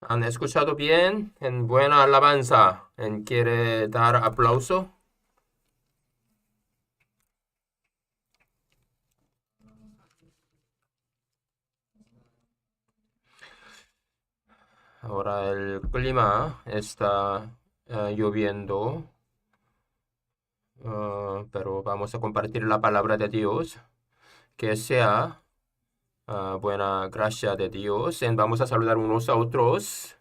¿Han escuchado bien? En buena alabanza. ¿En quiere dar aplauso? Ahora el clima está lloviendo, pero vamos a compartir la palabra de Dios. Que sea buena gracia de Dios. Y vamos a saludar unos a otros.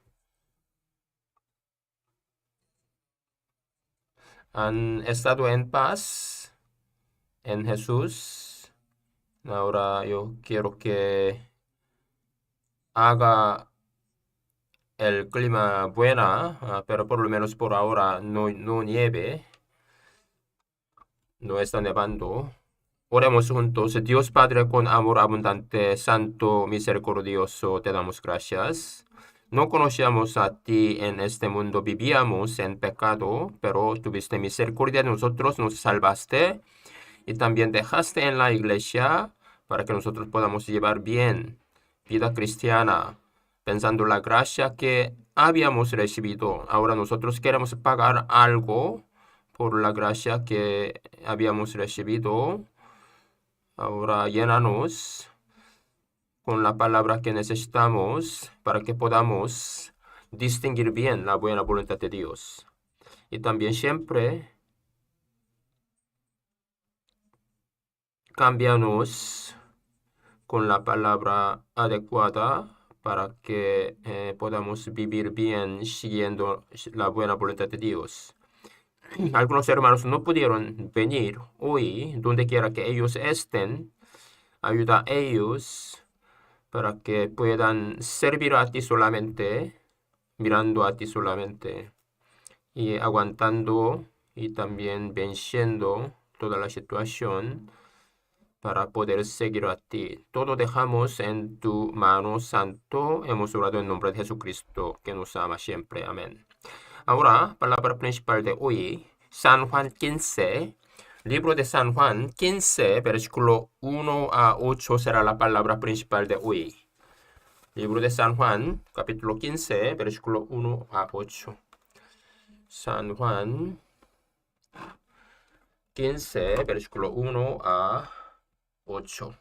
¿Han estado en paz en Jesús? Ahora yo quiero que haga el clima buena, pero por lo menos por ahora no nieve, no está nevando. Oremos juntos. Dios Padre, con amor abundante, santo, misericordioso, te damos gracias. No conocíamos a ti en este mundo, vivíamos en pecado, pero tuviste misericordia de nosotros, nos salvaste y también dejaste en la iglesia para que nosotros podamos llevar bien vida cristiana, pensando la gracia que habíamos recibido. Ahora nosotros queremos pagar algo por la gracia que habíamos recibido. Ahora llénanos con la palabra que necesitamos para que podamos distinguir bien la buena voluntad de Dios. Y también siempre cámbianos con la palabra adecuada para que podamos vivir bien siguiendo la buena voluntad de Dios. Algunos hermanos no pudieron venir hoy, donde quiera que ellos estén. Ayuda a ellos para que puedan servir a ti solamente, mirando a ti solamente y aguantando y también venciendo toda la situación para poder seguir a ti. Todo dejamos en tu mano, Santo. Hemos orado en nombre de Jesucristo, que nos ama siempre. Amén. Ahora, palabra principal de hoy, San Juan 15. Libro de San Juan 15, versículo 1 a 8 será la palabra principal de hoy. Libro de San Juan, capítulo 15, versículo 1 a 8. San Juan 15, versículo 1 a 8.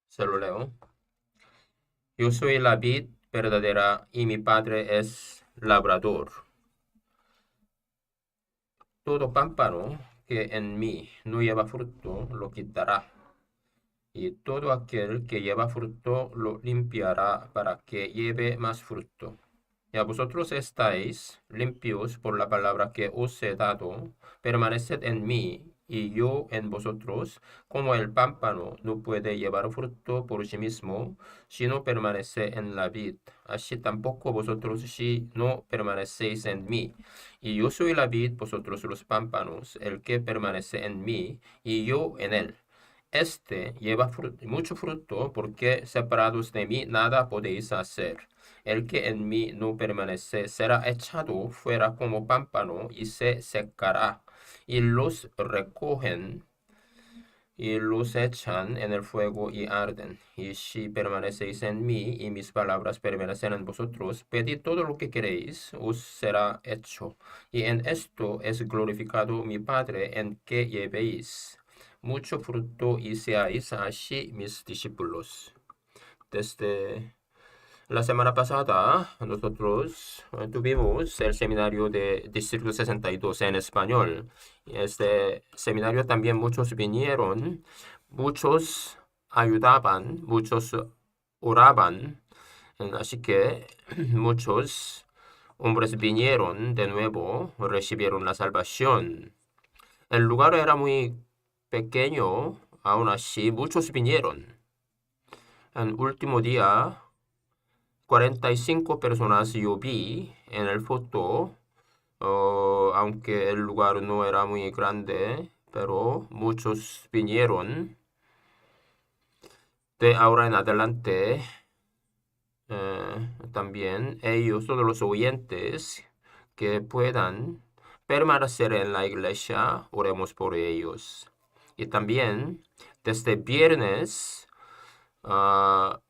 Se lo leo. Yo soy la vid verdadera y mi padre es labrador. Todo pámpano que en mí no lleva fruto lo quitará, y todo aquel que lleva fruto lo limpiará para que lleve más fruto. Y a vosotros estáis limpios por la palabra que os he dado. Permaneced en mí y yo en vosotros, como el pámpano no puede llevar fruto por sí mismo si no permanece en la vid. Así tampoco vosotros si no permanecéis en mí. Y yo soy la vid, vosotros los pámpanos, el que permanece en mí y yo en él. Este lleva mucho fruto, porque separados de mí nada podéis hacer. El que en mí no permanece será echado fuera como pámpano y se secará. Y los recogen y los echan en el fuego y arden. Y si permanecéis en mí y mis palabras permanecen en vosotros, pedid todo lo que queréis, os será hecho. Y en esto es glorificado mi Padre, en que llevéis mucho fruto y seáis así mis discípulos. Desde la semana pasada nosotros tuvimos el seminario de Distrito 62 en español. Y este seminario también muchos vinieron, muchos ayudaban, muchos oraban. Así que muchos hombres vinieron de nuevo, recibieron la salvación. El lugar era muy pequeño, aún así muchos vinieron. El último día 45 personas yo vi en el foto, aunque el lugar no era muy grande, pero muchos vinieron. De ahora en adelante, también ellos, todos los oyentes que puedan, permanecer en la iglesia, oremos por ellos. Y también, desde viernes,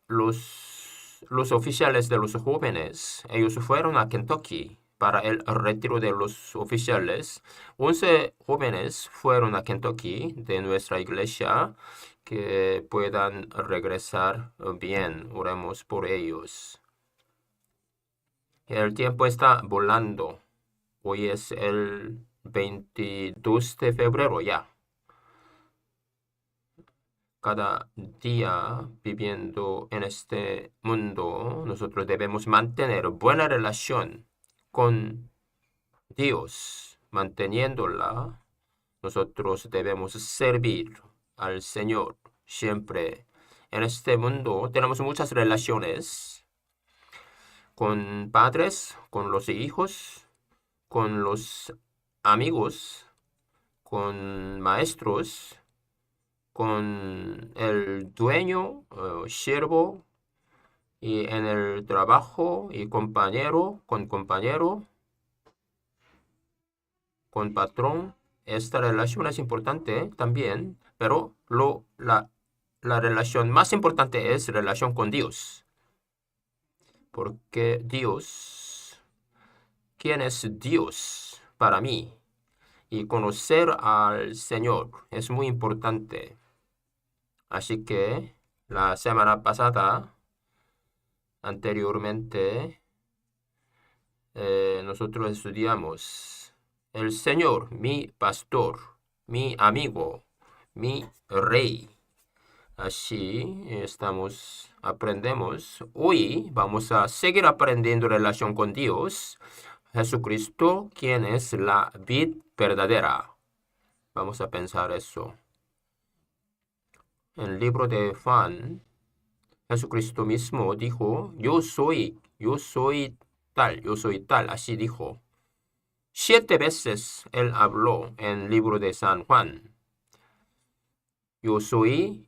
los oficiales de los jóvenes, ellos fueron a Kentucky para el retiro de los oficiales. 11 jóvenes fueron a Kentucky de nuestra iglesia que puedan regresar bien. Oremos por ellos. El tiempo está volando. Hoy es el 22 de febrero ya. Cada día viviendo en este mundo, nosotros debemos mantener buena relación con Dios. Manteniéndola, nosotros debemos servir al Señor siempre. En este mundo tenemos muchas relaciones con padres, con los hijos, con los amigos, con maestros, con el dueño, siervo, y en el trabajo, y compañero, con patrón. Esta relación es importante también, pero la relación más importante es relación con Dios. Porque Dios, ¿quién es Dios para mí? Y conocer al Señor es muy importante. Así que la semana pasada, anteriormente, nosotros estudiamos el Señor, mi pastor, mi amigo, mi rey. Así aprendemos. Hoy vamos a seguir aprendiendo relación con Dios. Jesucristo, quien es la vid verdadera. Vamos a pensar eso. En el libro de Juan, Jesucristo mismo dijo, yo soy tal, así dijo. 7 veces él habló en el libro de San Juan. Yo soy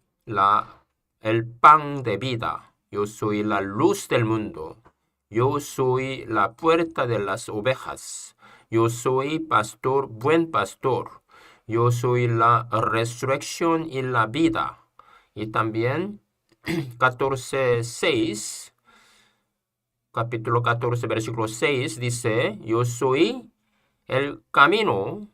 el pan de vida. Yo soy la luz del mundo. Yo soy la puerta de las ovejas. Yo soy pastor, buen pastor. Yo soy la resurrección y la vida. Y también 14:6, capítulo 14, versículo 6 dice, yo soy el camino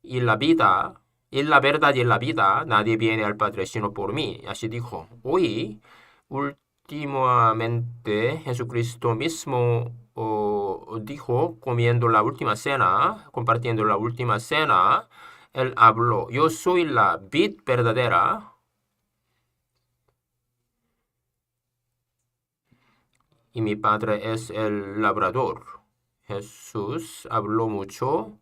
y la vida, y la verdad y la vida, nadie viene al Padre sino por mí. Así dijo. Hoy, últimamente, Jesucristo mismo dijo, comiendo la última cena, compartiendo la última cena, él habló, yo soy la vid verdadera, y mi Padre es el labrador. Jesús habló mucho,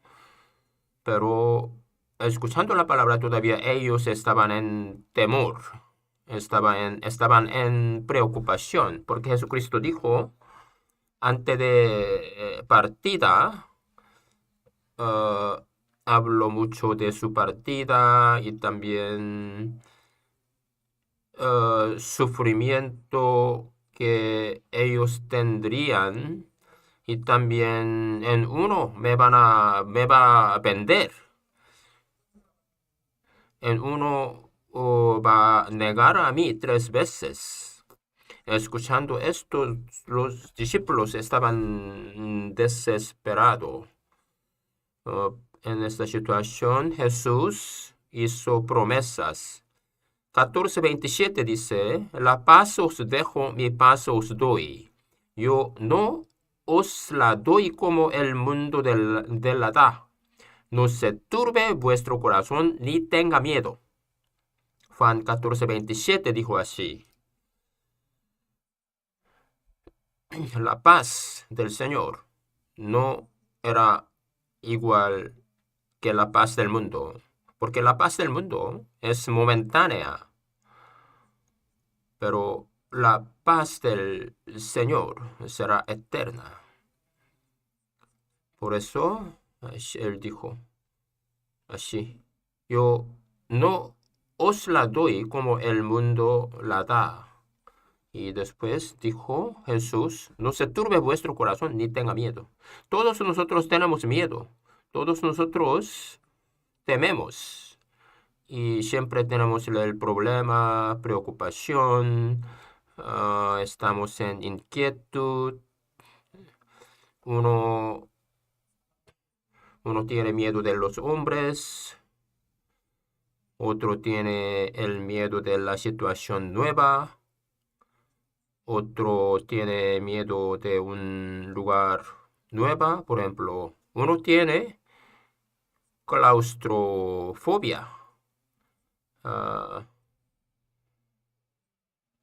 pero escuchando la palabra todavía ellos estaban en temor, estaban en preocupación, porque Jesucristo dijo, antes de partida, eh, habló mucho de su partida y también sufrimiento que ellos tendrían, y también en uno me va a vender. En uno va a negar a mí 3 veces. Escuchando esto, los discípulos estaban desesperados. En esta situación, Jesús hizo promesas. 14:27 dice, la paz os dejo, mi paz os doy. Yo no os la doy como el mundo la da. No se turbe vuestro corazón ni tenga miedo. Juan 14:27 dijo así. La paz del Señor no era igual que la paz del mundo, porque la paz del mundo es momentánea, pero la paz del Señor será eterna. Por eso, él dijo así, yo no os la doy como el mundo la da. Y después dijo Jesús, no se turbe vuestro corazón ni tenga miedo. Todos nosotros tenemos miedo. Todos nosotros tememos y siempre tenemos el problema, preocupación, estamos en inquietud, uno, uno tiene miedo de los hombres, otro tiene el miedo de la situación nueva, otro tiene miedo de un lugar nueva, por ejemplo, uno tiene claustrofobia.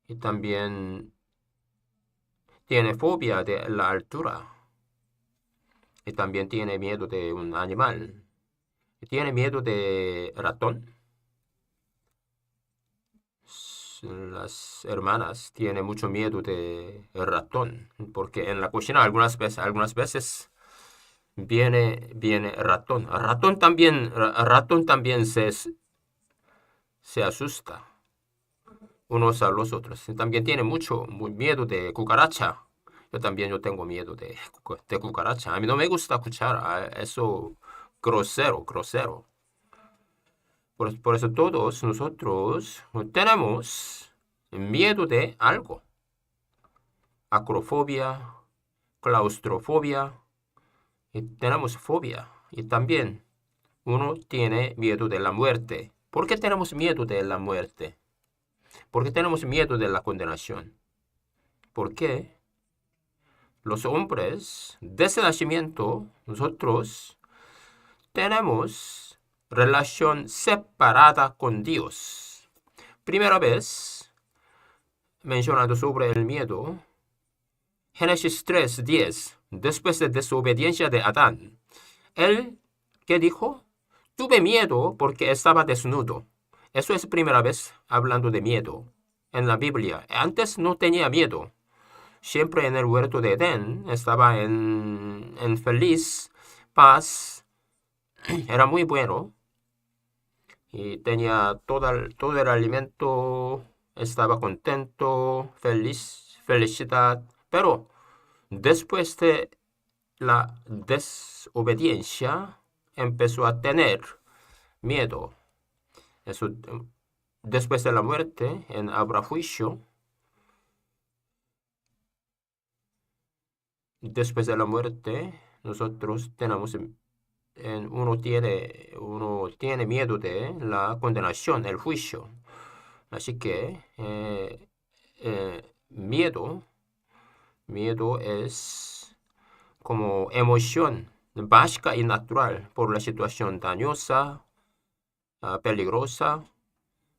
Y también tiene fobia de la altura. Y también tiene miedo de un animal. Y tiene miedo de ratón. Las hermanas tienen mucho miedo de ratón. Porque en la cocina algunas veces viene ratón. Ratón también se asusta unos a los otros. También tiene muy miedo de cucaracha. Yo tengo miedo de cucaracha. A mí no me gusta escuchar eso grosero. Por eso todos nosotros tenemos miedo de algo. Acrofobia, claustrofobia, y tenemos fobia. Y también uno tiene miedo de la muerte. ¿Por qué tenemos miedo de la muerte? ¿Por qué tenemos miedo de la condenación? ¿Por qué? Los hombres, desde el nacimiento, nosotros tenemos relación separada con Dios. Primera vez mencionando sobre el miedo, Génesis 3:10, después de desobediencia de Adán. Él, ¿qué dijo? Tuve miedo porque estaba desnudo. Eso es primera vez hablando de miedo en la Biblia. Antes no tenía miedo. Siempre en el huerto de Edén estaba en feliz paz, era muy bueno y tenía todo el alimento, estaba contento, felicidad, pero después de la desobediencia empezó a tener miedo. Eso, después de la muerte, habrá juicio. Después de la muerte, nosotros tenemos, uno tiene miedo de la condenación, el juicio. Así que miedo es como emoción básica y natural por la situación dañosa, peligrosa.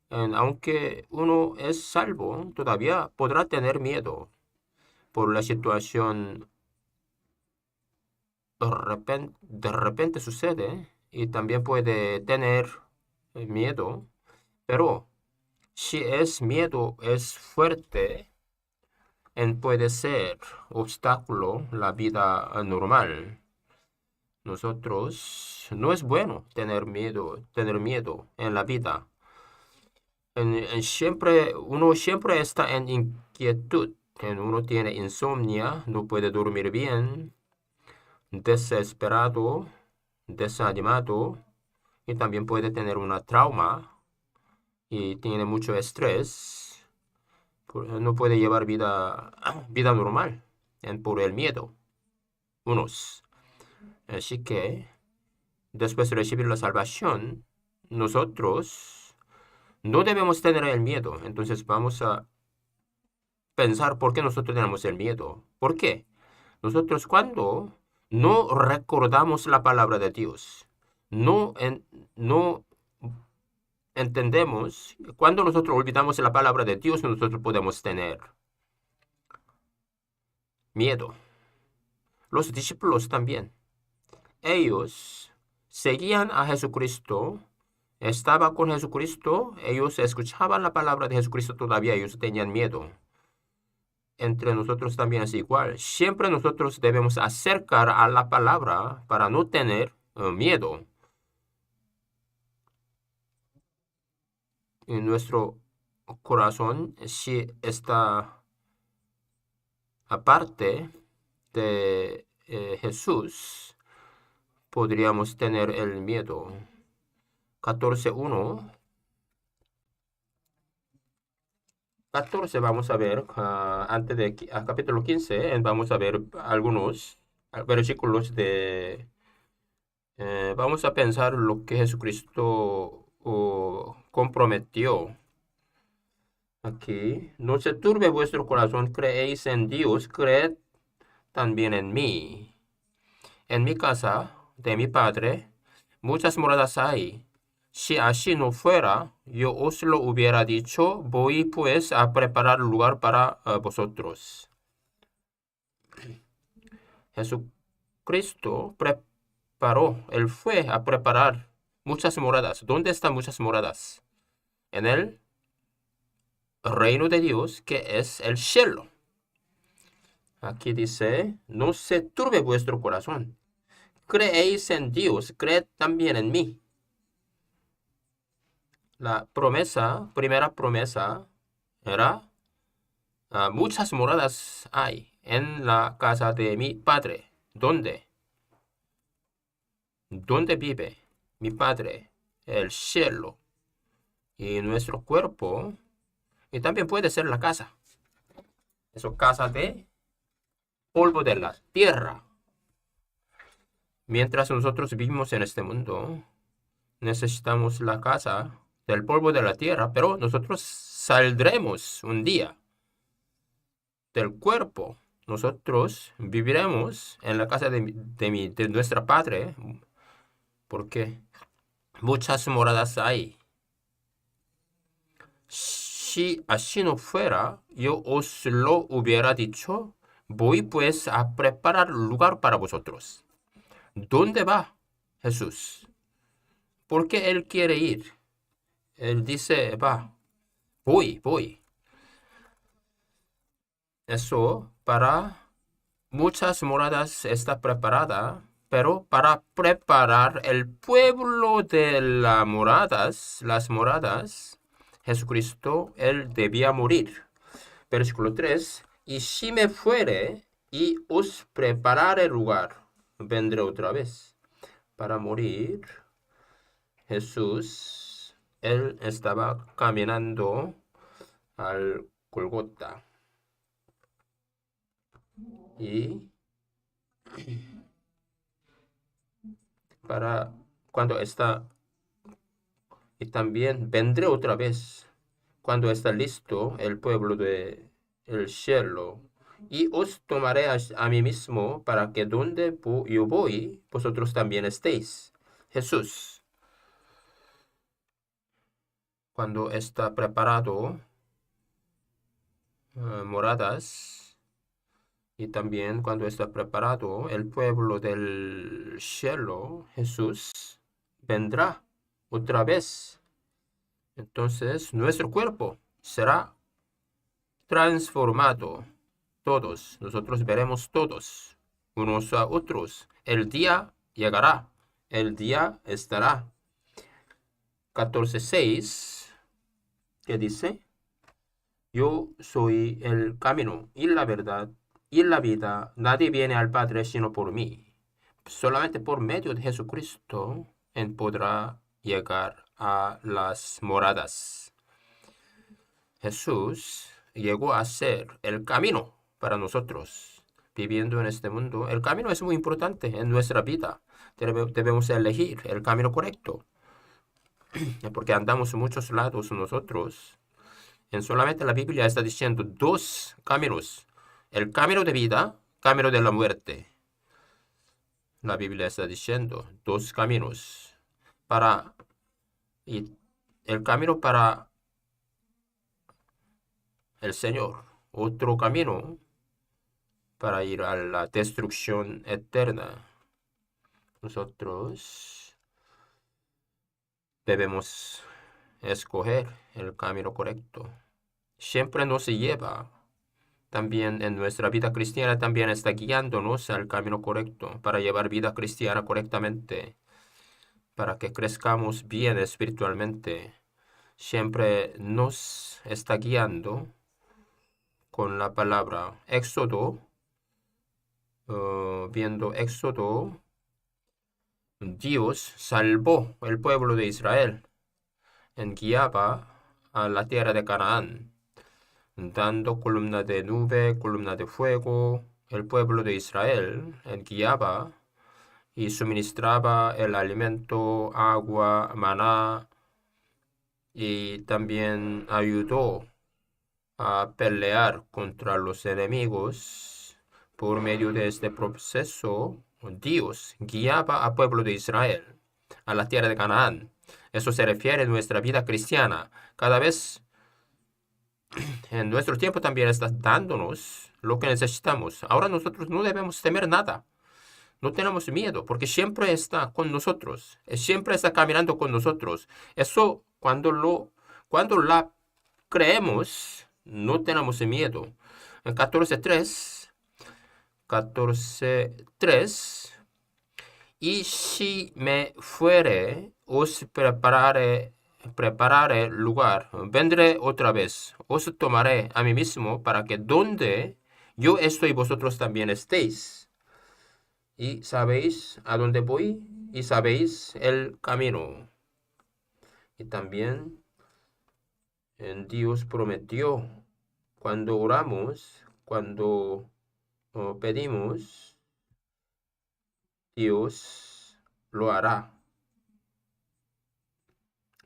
Aunque uno es salvo, todavía podrá tener miedo por la situación de repente sucede y también puede tener miedo, pero si es miedo es fuerte, puede ser obstáculo la vida normal. Nosotros no es bueno tener miedo en la vida. Uno siempre está en inquietud. Uno tiene insomnia, no puede dormir bien, desesperado, desanimado y también puede tener una trauma y tiene mucho estrés. No puede llevar vida normal por el miedo. Unos. Así que después de recibir la salvación, nosotros no debemos tener el miedo. Entonces vamos a pensar por qué nosotros tenemos el miedo. ¿Por qué? Nosotros cuando no recordamos la palabra de Dios, no entendemos, cuando nosotros olvidamos la palabra de Dios, nosotros podemos tener miedo. Los discípulos también. Ellos seguían a Jesucristo, estaban con Jesucristo, ellos escuchaban la palabra de Jesucristo todavía, ellos tenían miedo. Entre nosotros también es igual. Siempre nosotros debemos acercar a la palabra para no tener miedo. En nuestro corazón, si está aparte de Jesús, podríamos tener el miedo. 14:1. 14 vamos a ver, antes de capítulo 15, vamos a ver algunos versículos vamos a pensar lo que Jesucristo comprometió. Aquí, no se turbe vuestro corazón, creéis en Dios, creed también en mí. En mi casa, de mi Padre, muchas moradas hay. Si así no fuera, yo os lo hubiera dicho, voy pues a preparar lugar para vosotros. Jesucristo preparó, Él fue a preparar muchas moradas. ¿Dónde están muchas moradas? En el reino de Dios, que es el cielo. Aquí dice, no se turbe vuestro corazón. Creéis en Dios, creed también en mí. La promesa, primera promesa, era, muchas moradas hay en la casa de mi Padre. ¿Dónde? ¿Dónde vive mi Padre? El cielo. Y nuestro cuerpo, y también puede ser la casa. Eso, casa de polvo de la tierra. Mientras nosotros vivimos en este mundo, necesitamos la casa del polvo de la tierra, pero nosotros saldremos un día del cuerpo. Nosotros viviremos en la casa de nuestra Padre, porque muchas moradas hay. Si así no fuera, yo os lo hubiera dicho, voy pues a preparar lugar para vosotros. ¿Dónde va Jesús? ¿Por qué Él quiere ir? Él dice, va, voy. Eso para muchas moradas está preparada, pero para preparar el pueblo de las moradas, Jesucristo, Él debía morir. Versículo 3, y si me fuere y os preparare lugar, vendré otra vez. Para morir, Jesús, Él estaba caminando al Golgota. Y para cuando está, y también vendré otra vez, cuando está listo el pueblo de el cielo, y os tomaré a mí mismo para que donde yo voy, vosotros también estéis. Jesús, cuando está preparado, moradas, y también cuando está preparado el pueblo del cielo, Jesús vendrá otra vez. Entonces nuestro cuerpo será transformado. Todos, nosotros veremos todos, unos a otros. El día llegará, el día estará. 14:6, ¿qué dice? Yo soy el camino y la verdad y la vida. Nadie viene al Padre sino por mí. Solamente por medio de Jesucristo él podrá llegar a las moradas. Jesús llegó a ser el camino para nosotros viviendo en este mundo. El camino es muy importante en nuestra vida. Debemos elegir el camino correcto, porque andamos en muchos lados nosotros. En solamente la Biblia está diciendo dos caminos. El camino de vida, camino de la muerte. La Biblia está diciendo dos caminos para y el camino para el Señor, otro camino para ir a la destrucción eterna. Nosotros debemos escoger el camino correcto. Siempre nos lleva, también en nuestra vida cristiana, también está guiándonos al camino correcto para llevar vida cristiana correctamente, para que crezcamos bien espiritualmente. Siempre nos está guiando con la palabra Éxodo, viendo Éxodo Dios salvó el pueblo de Israel, guiaba a la tierra de Canaán, dando columna de nube, columna de fuego. El pueblo de Israel guiaba y suministraba el alimento, agua, maná, y también ayudó a pelear contra los enemigos. Por medio de este proceso, Dios guiaba al pueblo de Israel a la tierra de Canaán. Eso se refiere a nuestra vida cristiana. Cada vez en nuestro tiempo también está dándonos lo que necesitamos. Ahora nosotros no debemos temer nada. No tenemos miedo porque siempre está con nosotros. Siempre está caminando con nosotros. Eso cuando la creemos, no tenemos miedo. En 14:3, y si me fuere, os prepararé lugar. Vendré otra vez, os tomaré a mí mismo para que donde yo estoy, vosotros también estéis. Y sabéis a dónde voy y sabéis el camino. Y también Dios prometió cuando oramos, cuando pedimos, Dios lo hará.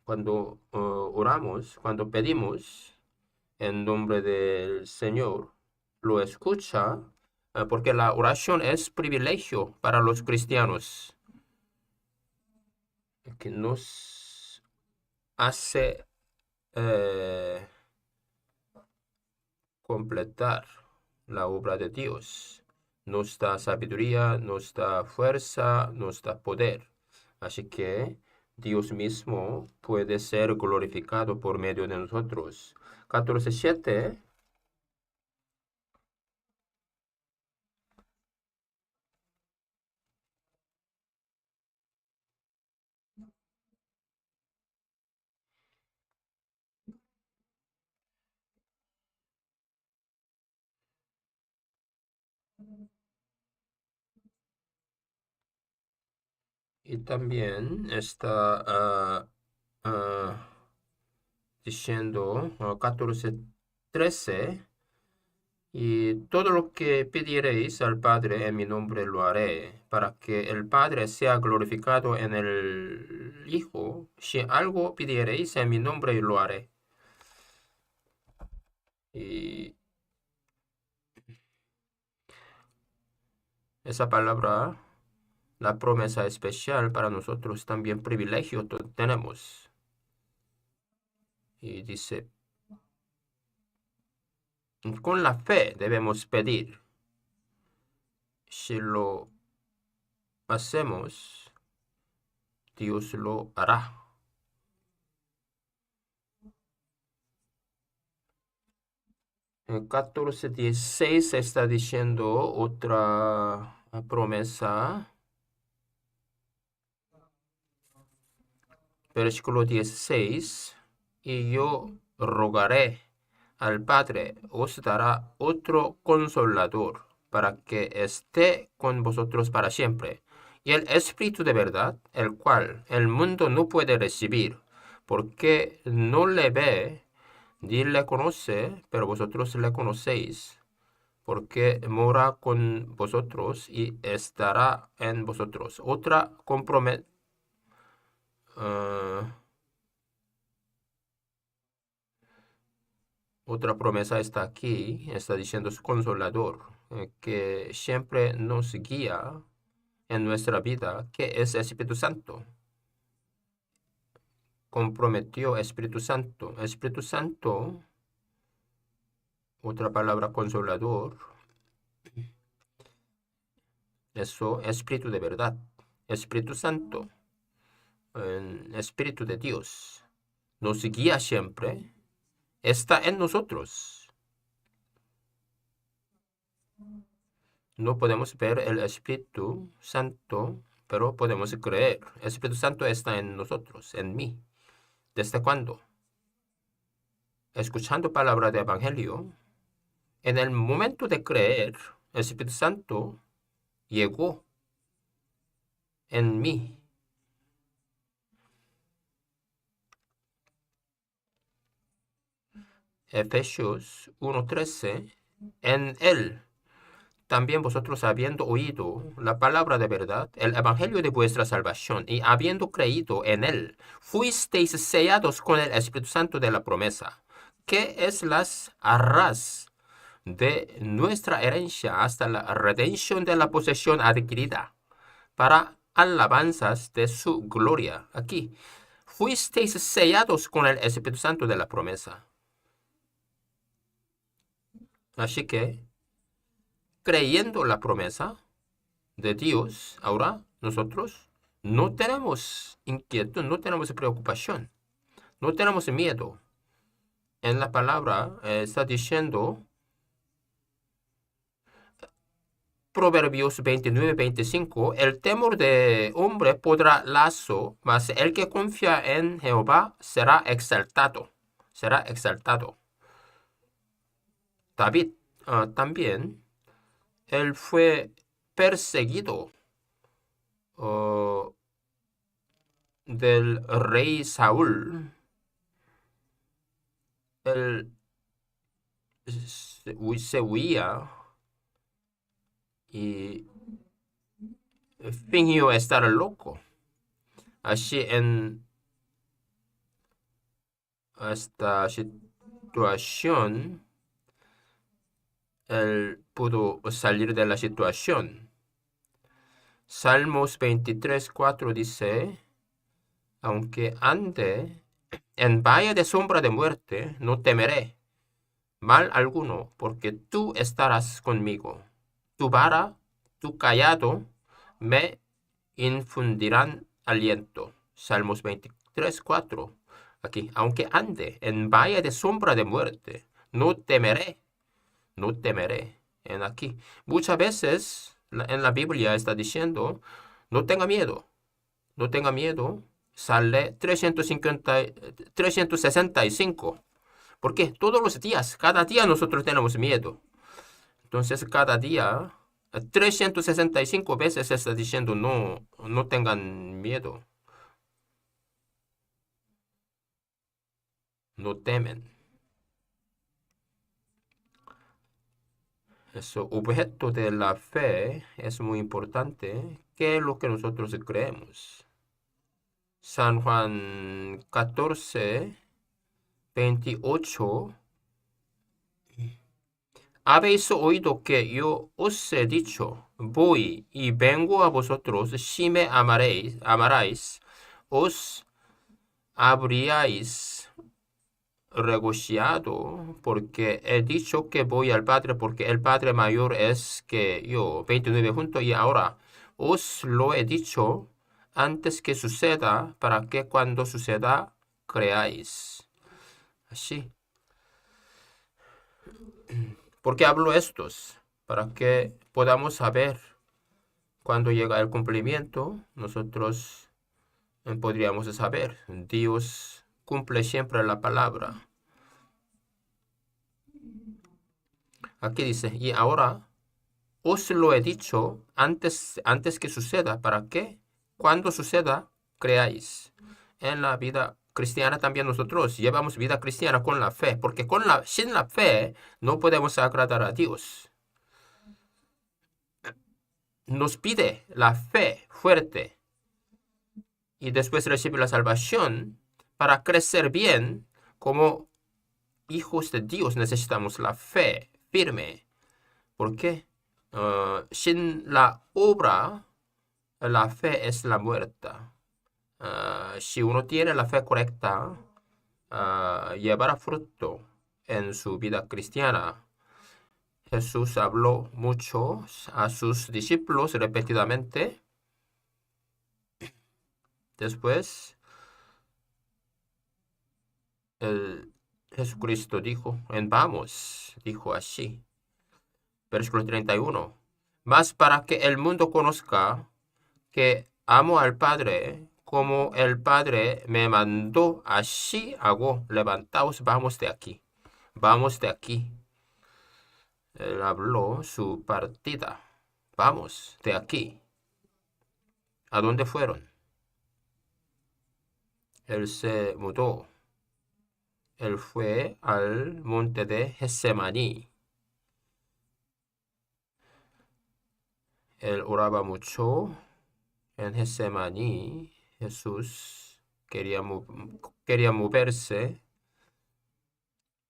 Cuando oramos, cuando pedimos en nombre del Señor, lo escucha, porque la oración es privilegio para los cristianos, que nos hace eh, completar la obra de Dios. Nos da sabiduría, nos da fuerza, nos da poder. Así que Dios mismo puede ser glorificado por medio de nosotros. 14:7. Y también está ah, diciendo 14:13. Y todo lo que pidiereis al Padre en mi nombre lo haré, para que el Padre sea glorificado en el Hijo. Si algo pidiereis en mi nombre lo haré. Y esa palabra, la promesa especial para nosotros, también privilegio tenemos. Y dice, con la fe debemos pedir. Si lo hacemos, Dios lo hará. En 14:16 está diciendo otra promesa. Versículo 16. Y yo rogaré al Padre, os dará otro consolador para que esté con vosotros para siempre. Y el Espíritu de verdad, el cual el mundo no puede recibir, porque no le ve ni le conoce, pero vosotros le conocéis, porque mora con vosotros y estará en vosotros. Otra promesa está aquí, está diciendo su consolador, que siempre nos guía en nuestra vida, que es Espíritu Santo. Comprometió Espíritu Santo. Espíritu Santo, otra palabra consolador, eso, Espíritu de verdad. Espíritu Santo, Espíritu de Dios, nos guía siempre, está en nosotros. No podemos ver el Espíritu Santo, pero podemos creer. El Espíritu Santo está en nosotros, en mí. ¿Desde cuándo? Escuchando palabra de Evangelio, en el momento de creer, el Espíritu Santo llegó en mí. Efesios 1:13, en Él también vosotros habiendo oído la palabra de verdad, el evangelio de vuestra salvación, y habiendo creído en Él, fuisteis sellados con el Espíritu Santo de la promesa, que es las arras de nuestra herencia hasta la redención de la posesión adquirida, para alabanzas de su gloria. Aquí, fuisteis sellados con el Espíritu Santo de la promesa. Así que, creyendo la promesa de Dios, ahora nosotros no tenemos inquietud, no tenemos preocupación, no tenemos miedo. En la palabra está diciendo Proverbios 29:25, el temor de hombre podrá lazo, mas el que confía en Jehová será exaltado. Será exaltado. David también, él fue perseguido uh, del rey Saúl. Él se huía y fingió estar loco. Así en esta situación, él pudo salir de la situación. Salmos 23:4 dice, aunque ande en valle de sombra de muerte, no temeré mal alguno, porque tú estarás conmigo. Tu vara, tu cayado, me infundirán aliento. Salmos 23:4. Aquí, aunque ande en valle de sombra de muerte, no temeré, no temeré. En aquí, muchas veces en la Biblia está diciendo, no tenga miedo, no tenga miedo. Sale 365. Porque todos los días, cada día nosotros tenemos miedo. Entonces, cada día, 365 veces está diciendo no, no tengan miedo, no temen. Eso, objeto de la fe es muy importante. ¿Qué es lo que nosotros creemos? San Juan 14:28. Habéis oído que yo os he dicho, voy y vengo a vosotros, si me amarais, os habríais regocijado, porque he dicho que voy al Padre, porque el Padre mayor es que yo. 29 junto, y ahora os lo he dicho antes que suceda, para que cuando suceda creáis. Así. ¿Por qué hablo estos? Para que podamos saber cuando llega el cumplimiento, nosotros podríamos saber. Dios cumple siempre la palabra. Aquí dice, y ahora os lo he dicho antes que suceda, ¿para qué? Cuando suceda, creáis. En la vida cristiana también nosotros llevamos vida cristiana con la fe, porque sin la fe no podemos agradar a Dios. Nos pide la fe fuerte y después recibe la salvación para crecer bien como hijos de Dios. Necesitamos la fe firme. ¿Por qué? Sin la obra, la fe es la muerta. Si uno tiene la fe correcta, llevará fruto en su vida cristiana. Jesús habló mucho a sus discípulos repetidamente. Después, Jesucristo dijo, vamos, dijo así. Versículo 31. Mas para que el mundo conozca que amo al Padre, como el Padre me mandó, así hago. Levantaos, vamos de aquí. Vamos de aquí. Él habló su partida. Vamos de aquí. ¿A dónde fueron? Él se mudó. él fue al monte de Getsemaní. Él oraba mucho en Getsemaní. Jesús quería moverse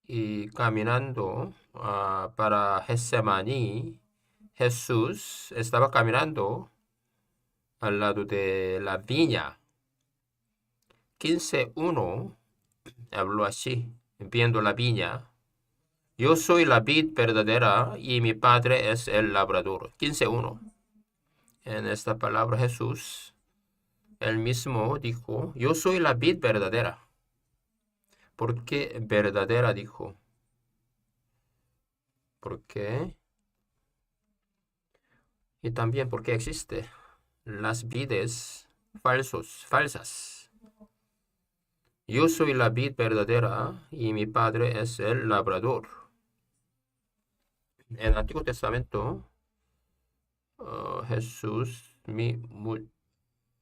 y caminando para Getsemaní. Jesús estaba caminando al lado de la viña. 15:1 habló así, viendo la viña. Yo soy la vid verdadera y mi padre es el labrador. 15:1. En esta palabra Jesús, él mismo dijo, yo soy la vid verdadera. ¿Por qué verdadera dijo? ¿Por qué? Y también porque existe las vides falsas. Yo soy la vid verdadera y mi padre es el labrador. En el Antiguo Testamento, Jesús,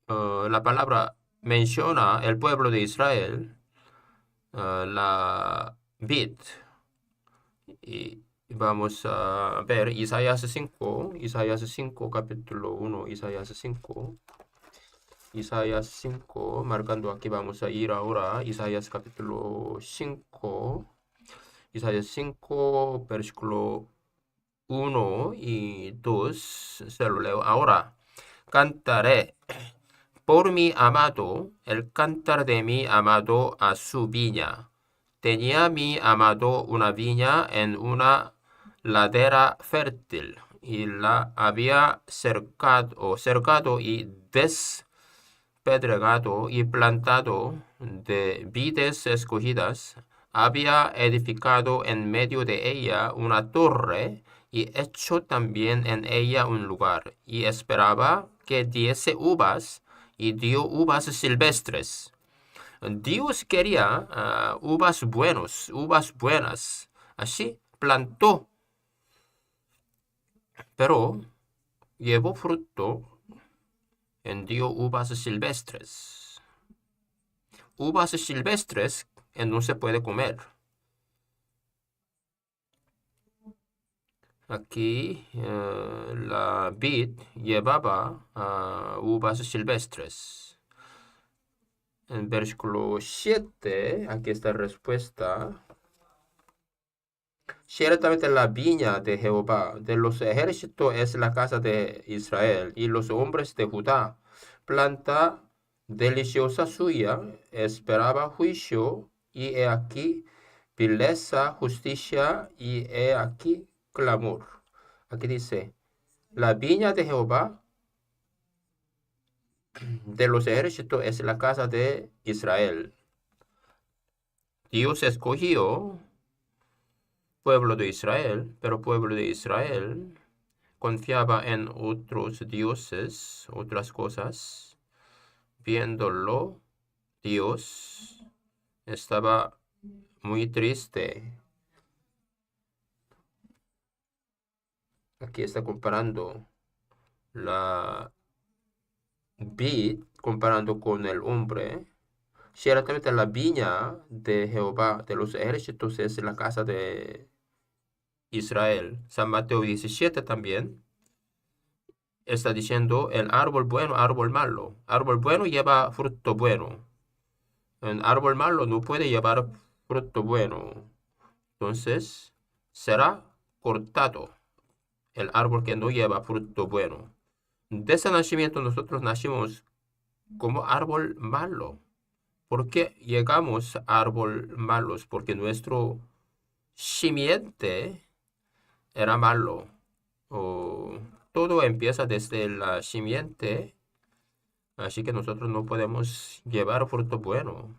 la palabra menciona el pueblo de Israel, la vid. Y vamos a ver Isaías 5, capítulo 1, Isaías 5, marcando aquí vamos a ir ahora, Isaías capítulo 5, Isaías 5, versículo 1 y 2, se lo leo ahora. Cantaré por mi amado, el cantar de mi amado a su viña. Tenía mi amado una viña en una ladera fértil y la había cercado y despedregado y plantado de vides escogidas. Había edificado en medio de ella una torre y hecho también en ella un lugar, y esperaba que diese uvas, y dio uvas silvestres. Dios quería uvas buenas. Así plantó, pero llevó fruto y dio uvas silvestres. Uvas silvestres no se puede comer. Aquí la vid llevaba uvas silvestres. En versículo 7, aquí está la respuesta. Ciertamente la viña de Jehová de los ejércitos es la casa de Israel, y los hombres de Judá, planta deliciosa suya, esperaba juicio, y he aquí vileza, justicia, y he aquí clamor. Aquí dice, la viña de Jehová de los ejércitos es la casa de Israel. Dios escogió pueblo de Israel, pero pueblo de Israel confiaba en otros dioses, otras cosas. Viéndolo, Dios estaba muy triste. Aquí está comparando la vid, comparando con el hombre. Ciertamente la viña de Jehová de los ejércitos es la casa de Israel. San Mateo 17 también está diciendo el árbol bueno, árbol malo. Árbol bueno lleva fruto bueno. El árbol malo no puede llevar fruto bueno. Entonces será cortado el árbol que no lleva fruto bueno. De ese nacimiento nosotros nacimos como árbol malo. ¿Por qué llegamos a árbol malos? Porque nuestro simiente era malo. Todo empieza desde la simiente, así que nosotros no podemos llevar fruto bueno.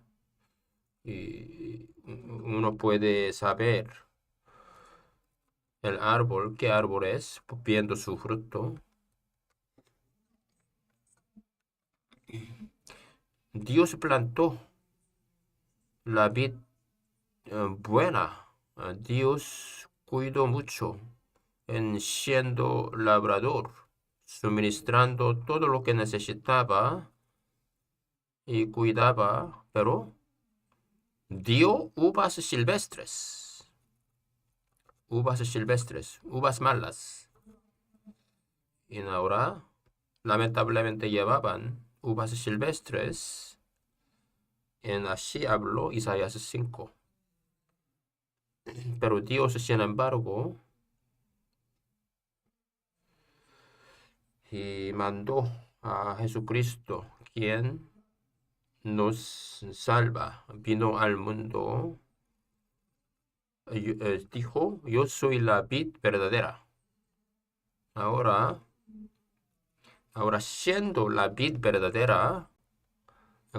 Y uno puede saber el árbol, qué árbol es, viendo su fruto. Dios plantó la vid buena. Dios cuidó mucho en siendo labrador, suministrando todo lo que necesitaba y cuidaba, pero dio uvas silvestres, uvas malas. Y ahora, lamentablemente llevaban uvas silvestres. Así habló Isaías 5. Pero Dios, sin embargo, y mandó a Jesucristo, quien nos salva. Vino al mundo, dijo, yo soy la vid verdadera. Ahora siendo la vid verdadera,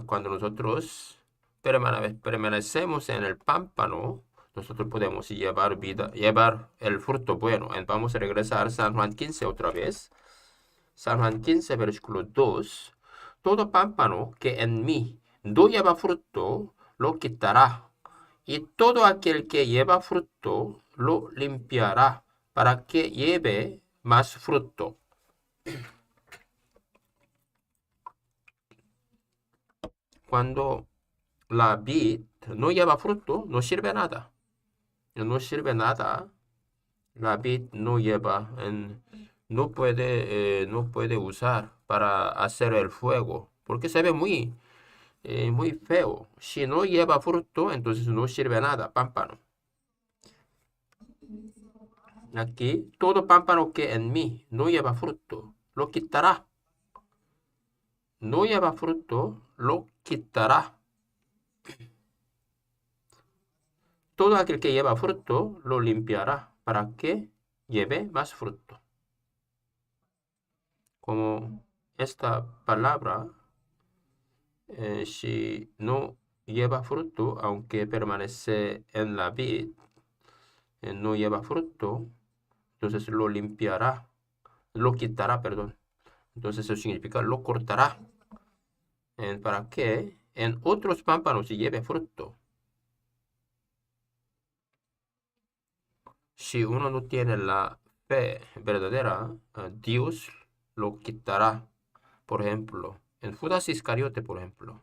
cuando nosotros permanecemos en el pámpano, nosotros podemos llevar vida, llevar el fruto bueno. Vamos a regresar a San Juan 15 otra vez. San Juan 15, versículo 2. Todo pámpano que en mí no lleva fruto, lo quitará. Y todo aquel que lleva fruto, lo limpiará para que lleve más fruto. Cuando la vid no lleva fruto, no sirve nada. No sirve nada. La vid no lleva, no puede usar para hacer el fuego, porque se ve muy feo. Si no lleva fruto, entonces no sirve nada, pámpano. Aquí, todo pámpano que en mí no lleva fruto, lo quitará. No lleva fruto, lo quitará. Todo aquel que lleva fruto, lo limpiará para que lleve más fruto. Como esta palabra, si no lleva fruto, aunque permanece en la vid, no lleva fruto, entonces lo limpiará, lo quitará, perdón. Entonces eso significa lo cortará. ¿Para que en otros pámpanos se lleve fruto? Si uno no tiene la fe verdadera, Dios lo quitará. Por ejemplo, en Judas Iscariote, por ejemplo,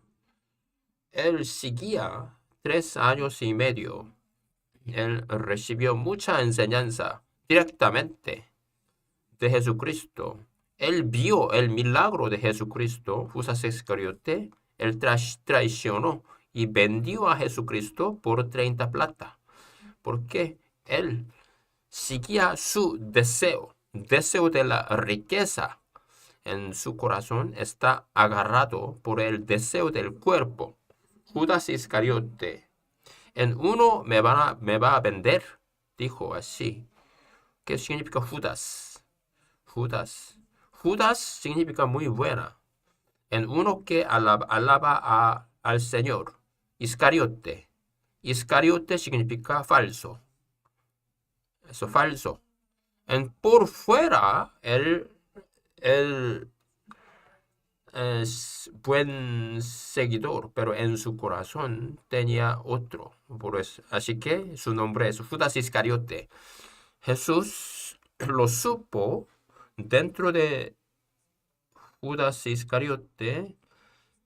él seguía 3 años y medio. Él recibió mucha enseñanza directamente de Jesucristo. Él vio el milagro de Jesucristo. Judas Iscariote, él traicionó y vendió a Jesucristo por 30 plata. Porque él seguía su deseo de la riqueza. En su corazón está agarrado por el deseo del cuerpo. Judas Iscariote, en uno me va a vender, dijo así. ¿Qué significa Judas? Judas significa muy buena. En uno que alaba al Señor. Iscariote. Iscariote significa falso. Eso, falso. Por fuera, él es buen seguidor, pero en su corazón tenía otro. Así que su nombre es Judas Iscariote. Jesús lo supo dentro de Judas Iscariote.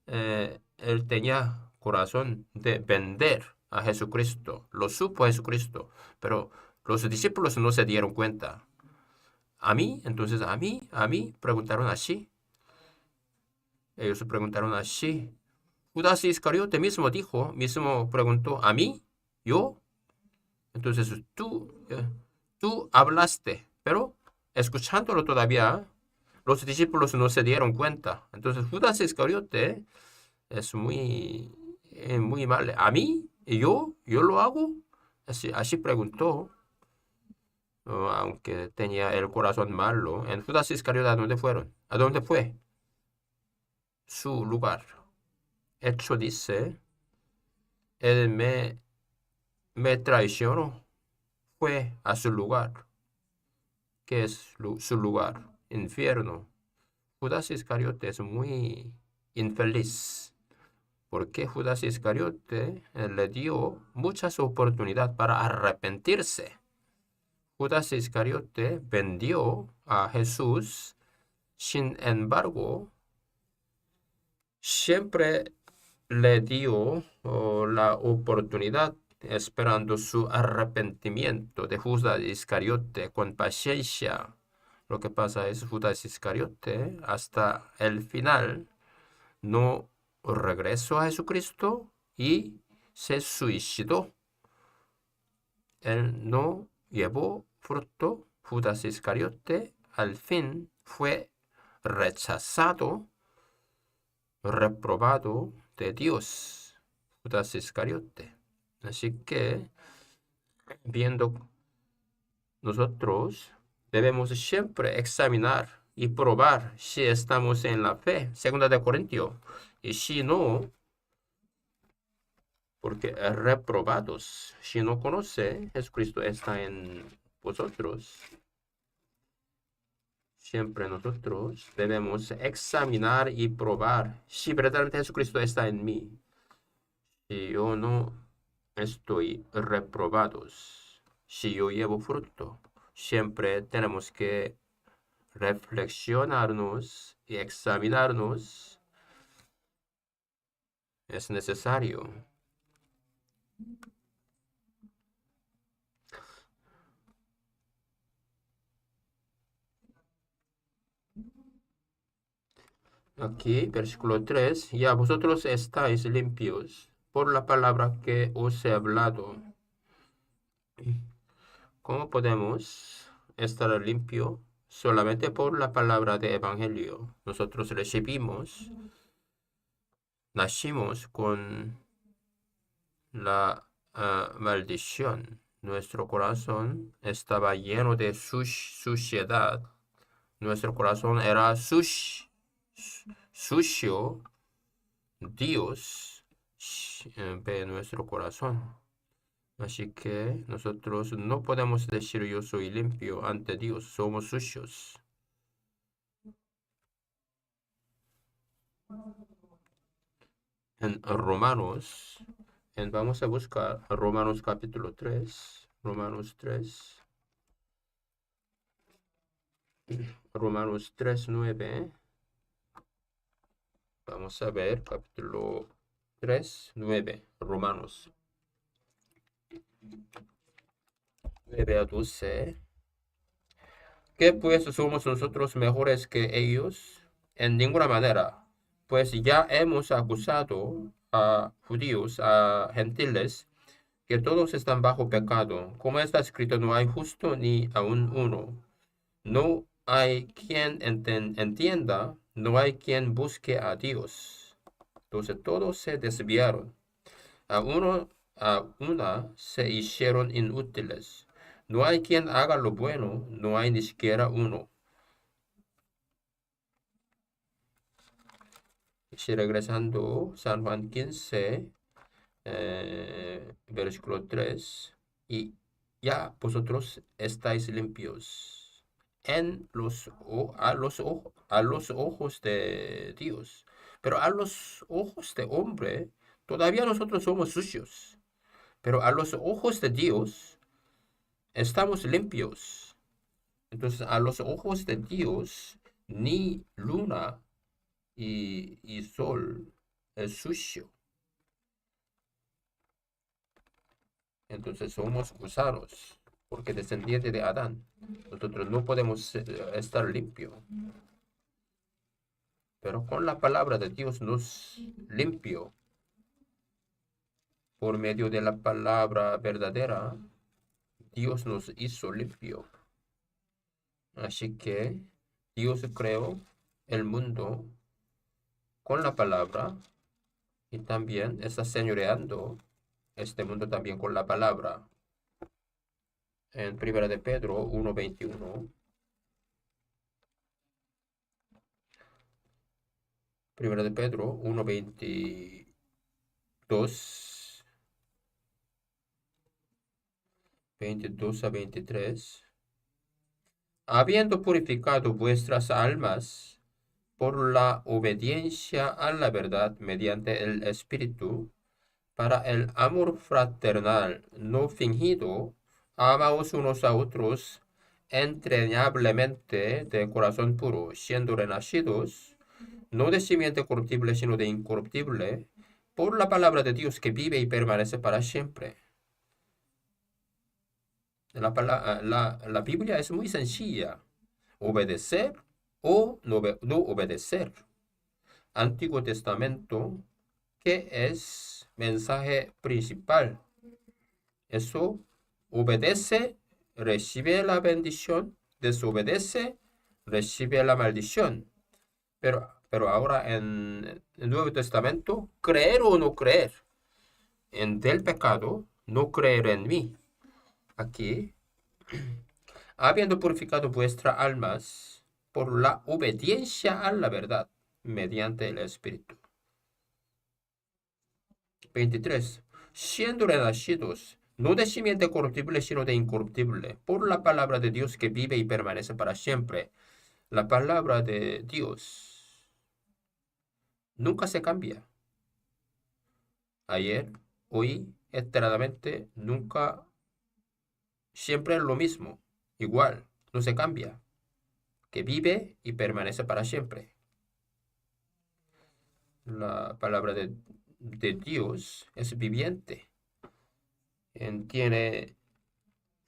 Él tenía corazón de vender a Jesucristo. Lo supo Jesucristo, pero los discípulos no se dieron cuenta. Entonces a mí, preguntaron así. Ellos se preguntaron así. Judas Iscariote mismo preguntó, ¿a mí? ¿Yo? Entonces tú hablaste, pero escuchándolo todavía, los discípulos no se dieron cuenta. Entonces Judas Iscariote es muy mal. ¿A mí? ¿Yo lo hago? Así preguntó, aunque tenía el corazón malo. En Judas Iscariote, ¿a dónde fueron? ¿A dónde fue? Su lugar. Hecho dice, él me traicionó, fue a su lugar. ¿Qué es su lugar? Infierno. Judas Iscariote es muy infeliz, porque Judas Iscariote le dio muchas oportunidades para arrepentirse. Judas Iscariote vendió a Jesús, sin embargo, siempre le dio la oportunidad esperando su arrepentimiento de Judas Iscariote con paciencia. Lo que pasa es Judas Iscariote hasta el final no regresó a Jesucristo y se suicidó. Él no llevó fruto. Judas Iscariote al fin fue rechazado, reprobado de Dios. Judas Iscariote. Así que, viendo nosotros, debemos siempre examinar y probar si estamos en la fe. Segunda de Corintios. Y si no, porque reprobados, si no conoce, Jesucristo está en vosotros. Siempre nosotros debemos examinar y probar si verdaderamente Jesucristo está en mí. Si yo no estoy reprobados, si yo llevo fruto, siempre tenemos que reflexionarnos y examinarnos. Es necesario. Aquí, versículo 3, ya vosotros estáis limpios por la palabra que os he hablado. ¿Cómo podemos estar limpio? Solamente por la palabra de evangelio. Nosotros recibimos, nacimos con la maldición. Nuestro corazón estaba lleno de suciedad. Nuestro corazón era sucio. Dios ve nuestro corazón. Así que nosotros no podemos decir yo soy limpio ante Dios, somos sucios. En Romanos, vamos a buscar Romanos capítulo 3, Romanos 3, Romanos 3, 9. Vamos a ver capítulo 3, 9, Romanos 9 a 12. ¿Qué pues somos nosotros mejores que ellos? En ninguna manera, pues ya hemos acusado a judíos, a gentiles, que todos están bajo pecado. Como está escrito, no hay justo ni aun uno. No hay quien entienda, no hay quien busque a Dios. Entonces todos se desviaron. A una se hicieron inútiles. No hay quien haga lo bueno, no hay ni siquiera uno. Si regresando, San Juan 15, versículo 3, y ya vosotros estáis limpios a los ojos de Dios, pero a los ojos de hombre, todavía nosotros somos sucios, pero a los ojos de Dios estamos limpios. Entonces, a los ojos de Dios, ni luna y sol es sucio. Entonces somos gusanos, porque descendiente de Adán. Nosotros no podemos estar limpios. Pero con la palabra de Dios nos limpió. Por medio de la palabra verdadera, Dios nos hizo limpio. Así que Dios creó el mundo con la palabra y también está señoreando este mundo también con la palabra. En 1 de Pedro 1:21. 1 de Pedro 1:22, 22 a 23. Habiendo purificado vuestras almas por la obediencia a la verdad mediante el Espíritu, para el amor fraternal no fingido, amaos unos a otros entrañablemente de corazón puro, siendo renacidos, no de simiente corruptible, sino de incorruptible, por la palabra de Dios que vive y permanece para siempre. La Biblia es muy sencilla. Obedecer o no obedecer. Antiguo Testamento, ¿qué es mensaje principal? Eso, obedece, recibe la bendición, desobedece, recibe la maldición. Pero ahora en el Nuevo Testamento, creer o no creer en del pecado, no creer en mí. Aquí, habiendo purificado vuestras almas por la obediencia a la verdad, mediante el Espíritu. 23. Siendo renacidos, no de simiente corruptible, sino de incorruptible, por la palabra de Dios que vive y permanece para siempre. La palabra de Dios nunca se cambia. Ayer, hoy, eternamente, nunca, siempre es lo mismo, igual, no se cambia, que vive y permanece para siempre. La palabra de Dios es viviente, tiene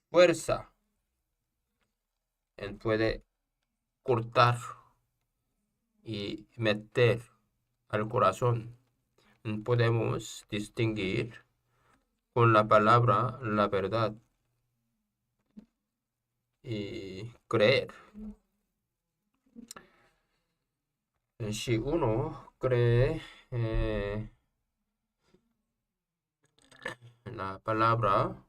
fuerza, puede cortar y meter al corazón. Podemos distinguir con la palabra la verdad y creer. Si uno cree en la palabra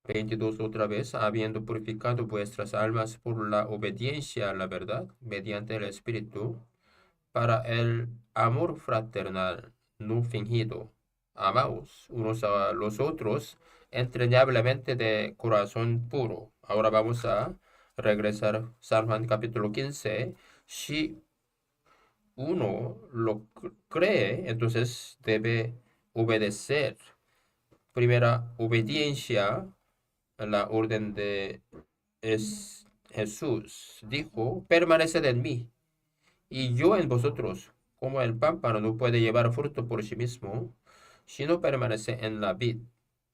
22 otra vez, habiendo purificado vuestras almas por la obediencia a la verdad, mediante el Espíritu, para el amor fraternal, no fingido. Amaos unos a los otros entrañablemente de corazón puro. Ahora vamos a regresar a San Juan capítulo 15. Si uno lo cree, entonces debe obedecer. Primera, obediencia a la orden de Jesús. Dijo, permaneced en mí y yo en vosotros. Como el pámpano no puede llevar fruto por sí mismo, si no permanece en la vid.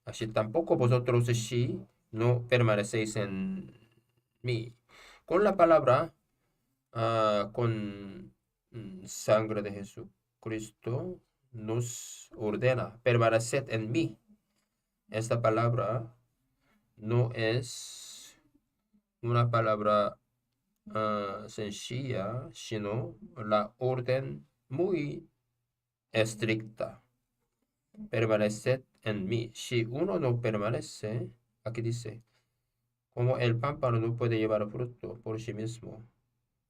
Así tampoco vosotros si no permanecéis en mí. Con la palabra, con sangre de Jesucristo, nos ordena, permaneced en mí. Esta palabra no es una palabra sencilla, sino la orden muy estricta. Permaneced en mí. Si uno no permanece, aquí dice, como el pámpano no puede llevar fruto por sí mismo,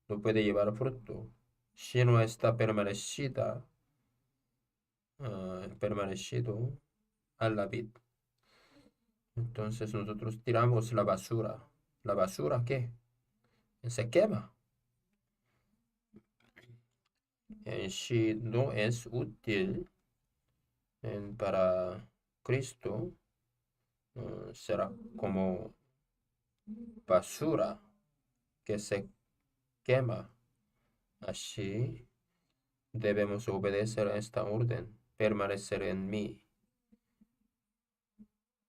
no puede llevar fruto si no está permanecido a la vid. Entonces nosotros tiramos la basura. ¿La basura qué? Se quema. Si no es útil para Cristo, será como basura que se quema. Así debemos obedecer a esta orden, permanecer en mí.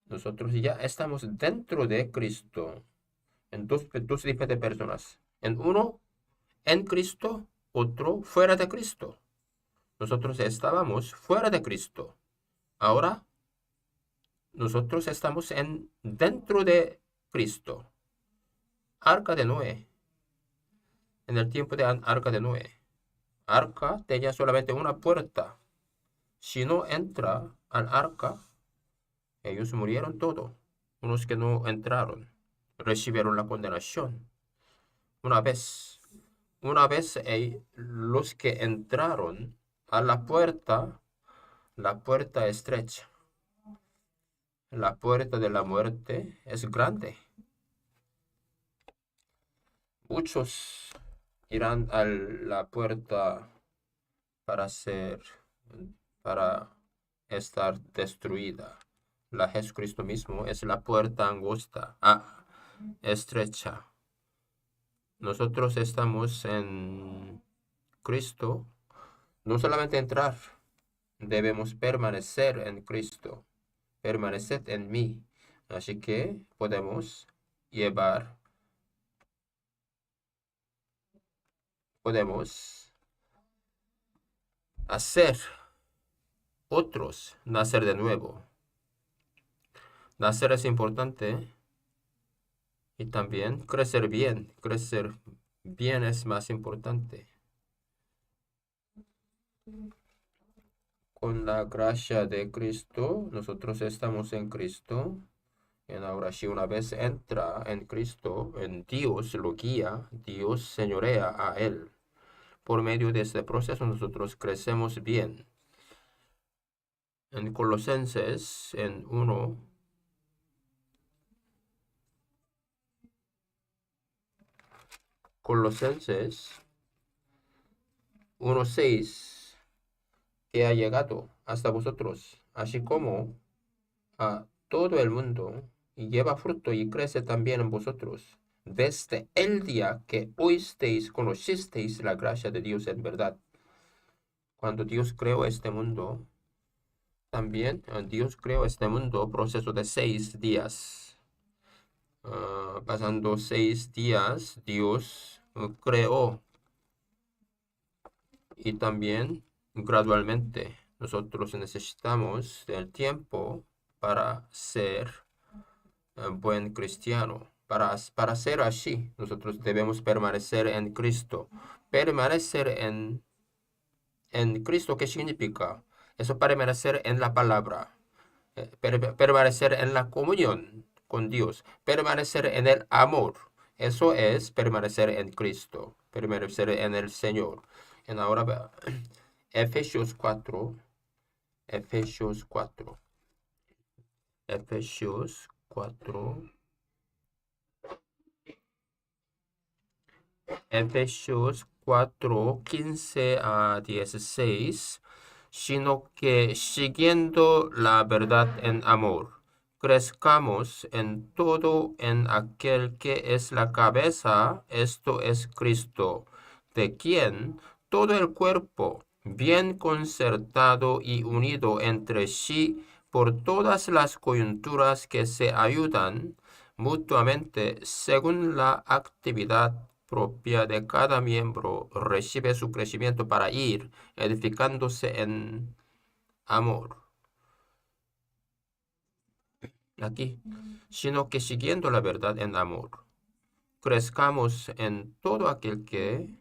Nosotros ya estamos dentro de Cristo, en dos tipos de personas. En uno, en Cristo, otro fuera de Cristo. Nosotros estábamos fuera de Cristo. Ahora nosotros estamos dentro de Cristo. Arca de Noé. En el tiempo de Arca de Noé. Arca tenía solamente una puerta. Si no entra al arca, ellos murieron todos. Unos que no entraron recibieron la condenación. Una vez, los que entraron a la puerta estrecha, la puerta de la muerte es grande. Muchos irán a la puerta para estar destruida. La Jesucristo mismo es la puerta angosta, estrecha. Nosotros estamos en Cristo, no solamente entrar, debemos permanecer en Cristo, permanecer en mí. Así que llevar, podemos hacer otros nacer de nuevo. Nacer es importante y también crecer bien. Crecer bien es más importante. Con la gracia de Cristo, nosotros estamos en Cristo. Y ahora si una vez entra en Cristo, en Dios lo guía, Dios señorea a él. Por medio de este proceso nosotros crecemos bien. En Colosenses, en 1, Colosenses 1:6, que ha llegado hasta vosotros, así como a todo el mundo, y lleva fruto y crece también en vosotros, desde el día que oísteis, conocisteis la gracia de Dios en verdad. Cuando Dios creó este mundo, también Dios creó este mundo, proceso de 6 días. Pasando 6 días, Dios creó, y también gradualmente nosotros necesitamos el tiempo para ser buen cristiano. Para ser así, nosotros debemos permanecer en Cristo. Permanecer en Cristo, ¿qué significa? Eso, permanecer en la palabra, permanecer en la comunión con Dios, permanecer en el amor. Eso es permanecer en Cristo, permanecer en el Señor. Y ahora, Efesios 4, Efesios 4, Efesios 4. Efesios 4:15 a 16, sino que siguiendo la verdad en amor, crezcamos en todo en aquel que es la cabeza, esto es Cristo, de quien todo el cuerpo, bien concertado y unido entre sí por todas las coyunturas que se ayudan mutuamente según la actividad propia de cada miembro, recibe su crecimiento para ir edificándose en amor. Aquí, sino que siguiendo la verdad en amor, crezcamos en todo aquel que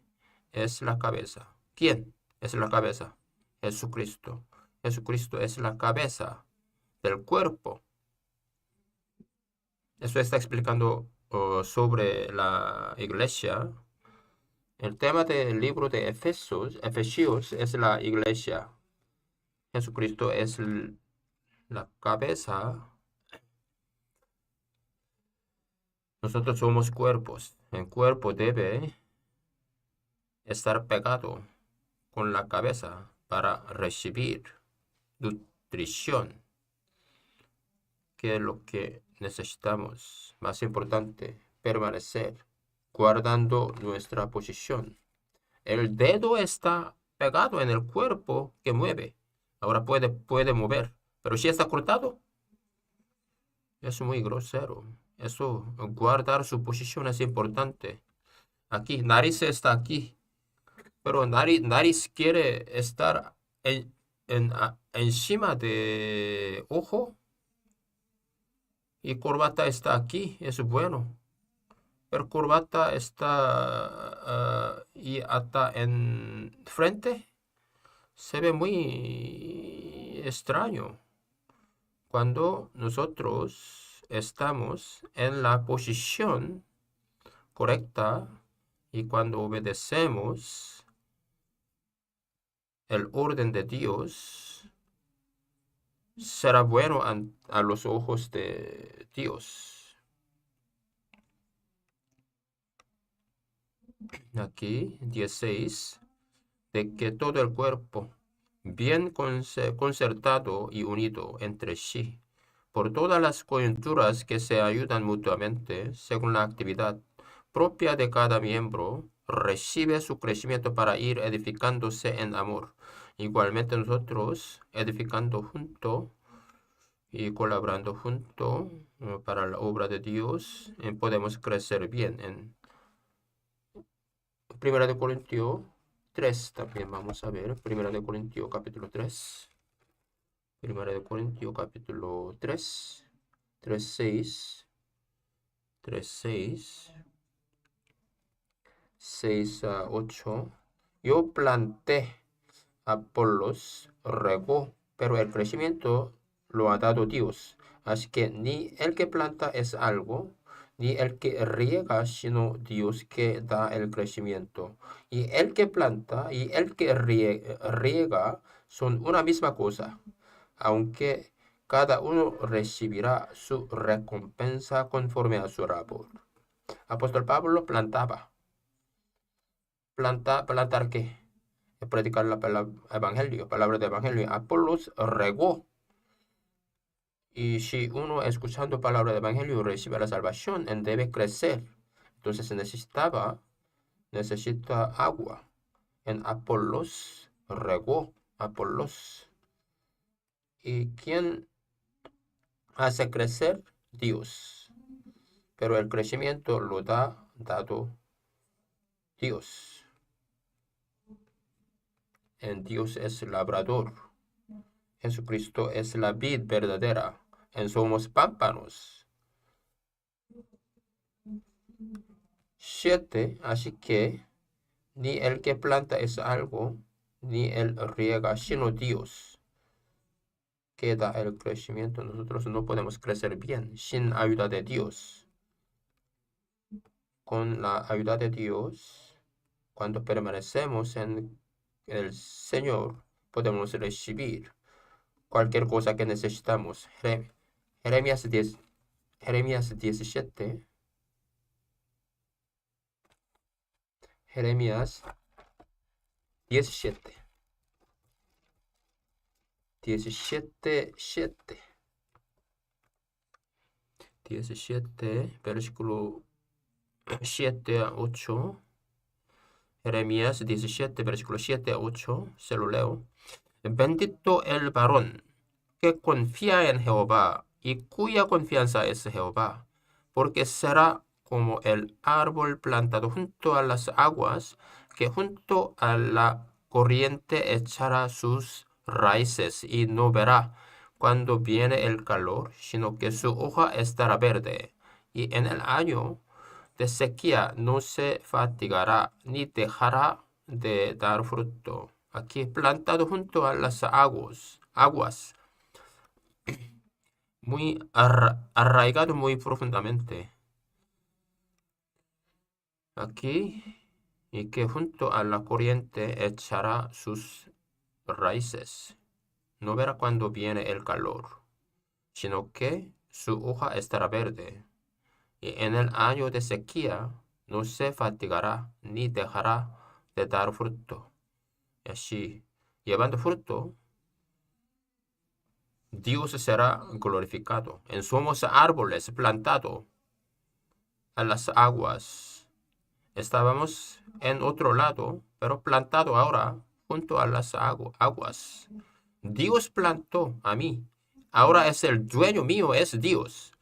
es la cabeza. ¿Quién es la cabeza? Jesucristo. Jesucristo es la cabeza del cuerpo. Eso está explicando sobre la iglesia. El tema del libro de Efesios es la iglesia. Jesucristo es la cabeza. Nosotros somos cuerpos. El cuerpo debe estar pegado con la cabeza para recibir nutrición, que es lo que necesitamos. Más importante, permanecer guardando nuestra posición. El dedo está pegado en el cuerpo que mueve. Ahora puede mover, pero si está cortado, es muy grosero. Eso, guardar su posición es importante. Aquí, nariz está aquí, pero nariz quiere estar encima de ojo, y corbata está aquí, es bueno. Pero corbata está y hasta en frente. Se ve muy extraño cuando nosotros estamos en la posición correcta y cuando obedecemos el orden de Dios, será bueno a los ojos de Dios. Aquí, 16, de que todo el cuerpo, bien concertado y unido entre sí, por todas las coyunturas que se ayudan mutuamente según la actividad propia de cada miembro, recibe su crecimiento para ir edificándose en amor. Igualmente nosotros, edificando junto y colaborando junto para la obra de Dios, podemos crecer bien. En 1 de Corintios 3 también vamos a ver. 1 de Corintios capítulo 3. 1 de Corintios capítulo 3. 3:6. 3:6. 6 a 8. Yo planté, Apolos regó, pero el crecimiento lo ha dado Dios. Así que ni el que planta es algo, ni el que riega, sino Dios que da el crecimiento. Y el que planta y el que riega son una misma cosa, aunque cada uno recibirá su recompensa conforme a su labor. Apóstol Pablo plantaba. ¿Plantar qué? Predicar la palabra de evangelio. Apolos regó. Y si uno escuchando palabra de evangelio recibe la salvación, él debe crecer. Entonces necesita agua. En Apolos regó. Apolos. ¿Y quién hace crecer? Dios. Pero el crecimiento lo dado Dios. En Dios es labrador. Jesucristo es la vid verdadera. En somos pámpanos. 7. Así que ni el que planta es algo, ni el riega, sino Dios que da el crecimiento. Nosotros no podemos crecer bien sin ayuda de Dios. Con la ayuda de Dios, cuando permanecemos en el Señor, podemos recibir cualquier cosa que necesitamos. Jeremías 10, Jeremías 17. Jeremías 17. 17:7. 17, versículo 7 a 8. Jeremías 17, versículo 7 a 8. Se lo leo. Bendito el varón que confía en Jehová y cuya confianza es Jehová, porque será como el árbol plantado junto a las aguas, que junto a la corriente echará sus raíces y no verá cuando viene el calor, sino que su hoja estará verde, y en el año de sequía no se fatigará ni dejará de dar fruto. Aquí plantado junto a las aguas, muy arraigado muy profundamente. Aquí, y que junto a la corriente echará sus raíces. No verá cuando viene el calor, sino que su hoja estará verde. Y en el año de sequía no se fatigará ni dejará de dar fruto. Y así, llevando fruto, Dios será glorificado. En somos árboles plantados a las aguas. Estábamos en otro lado, pero plantado ahora junto a las aguas. Dios plantó a mí. Ahora es el dueño mío, es Dios.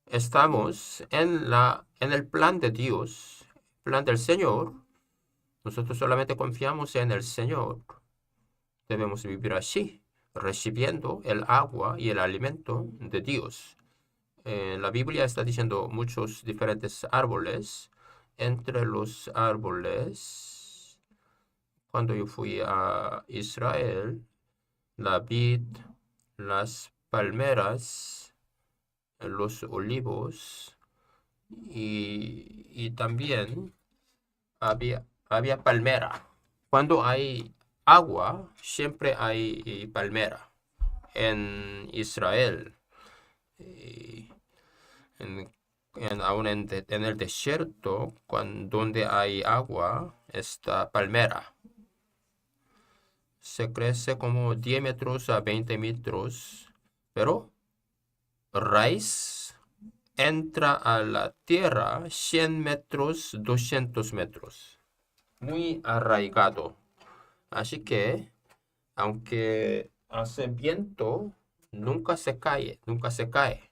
Estamos en el plan de Dios, plan del Señor. Nosotros solamente confiamos en el Señor. Debemos vivir así, recibiendo el agua y el alimento de Dios. La Biblia está diciendo muchos diferentes árboles. Entre los árboles, cuando yo fui a Israel, la vid, las palmeras, los olivos y también había palmera. Cuando hay agua, siempre hay palmera. En Israel, y aún en el desierto, donde hay agua, está palmera. Se crece como 10 metros a 20 metros, pero raíz entra a la tierra 100 metros, 200 metros. Muy arraigado. Así que, aunque hace viento, nunca se cae, nunca se cae.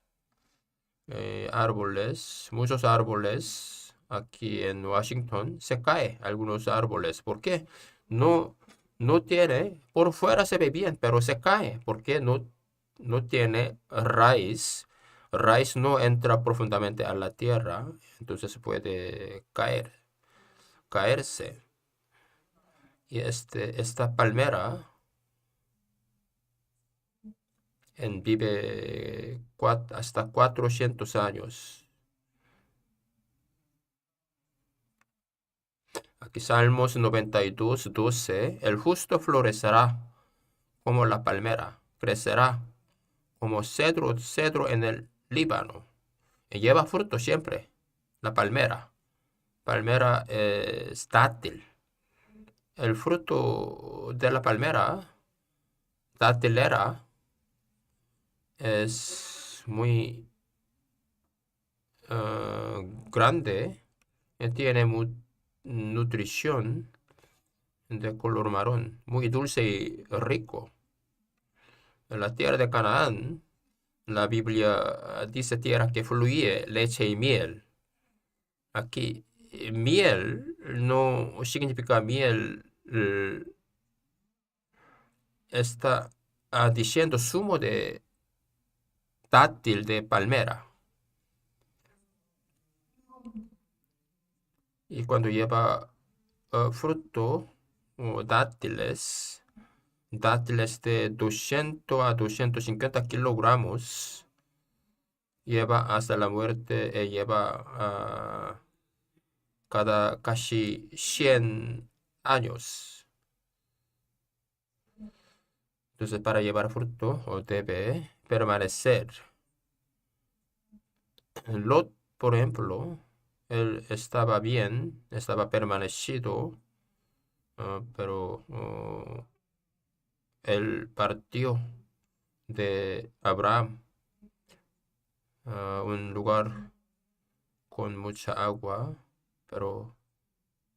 Árboles, muchos árboles aquí en Washington se caen algunos árboles. ¿Por qué? No, no tiene, por fuera se ve bien, pero se cae porque no tiene raíz. Raíz no entra profundamente a la tierra, entonces puede caerse. Y esta palmera vive hasta 400 años. Aquí Salmos 92, 12. El justo florecerá como la palmera, crecerá como cedro en el Líbano. Y lleva fruto siempre, la palmera. Palmera es dátil. El fruto de la palmera dátilera es muy grande y tiene nutrición de color marrón, muy dulce y rico. En la tierra de Canaán, la Biblia dice tierra que fluye leche y miel. Aquí, miel no significa miel, está diciendo zumo de dátil de palmera. Y cuando lleva fruto o dátiles de 200 a 250 kilogramos, lleva hasta la muerte y lleva cada casi 100 años. Entonces, para llevar fruto, debe permanecer. Lot, por ejemplo, él estaba bien, estaba permanecido, pero él partió de Abraham a un lugar con mucha agua, pero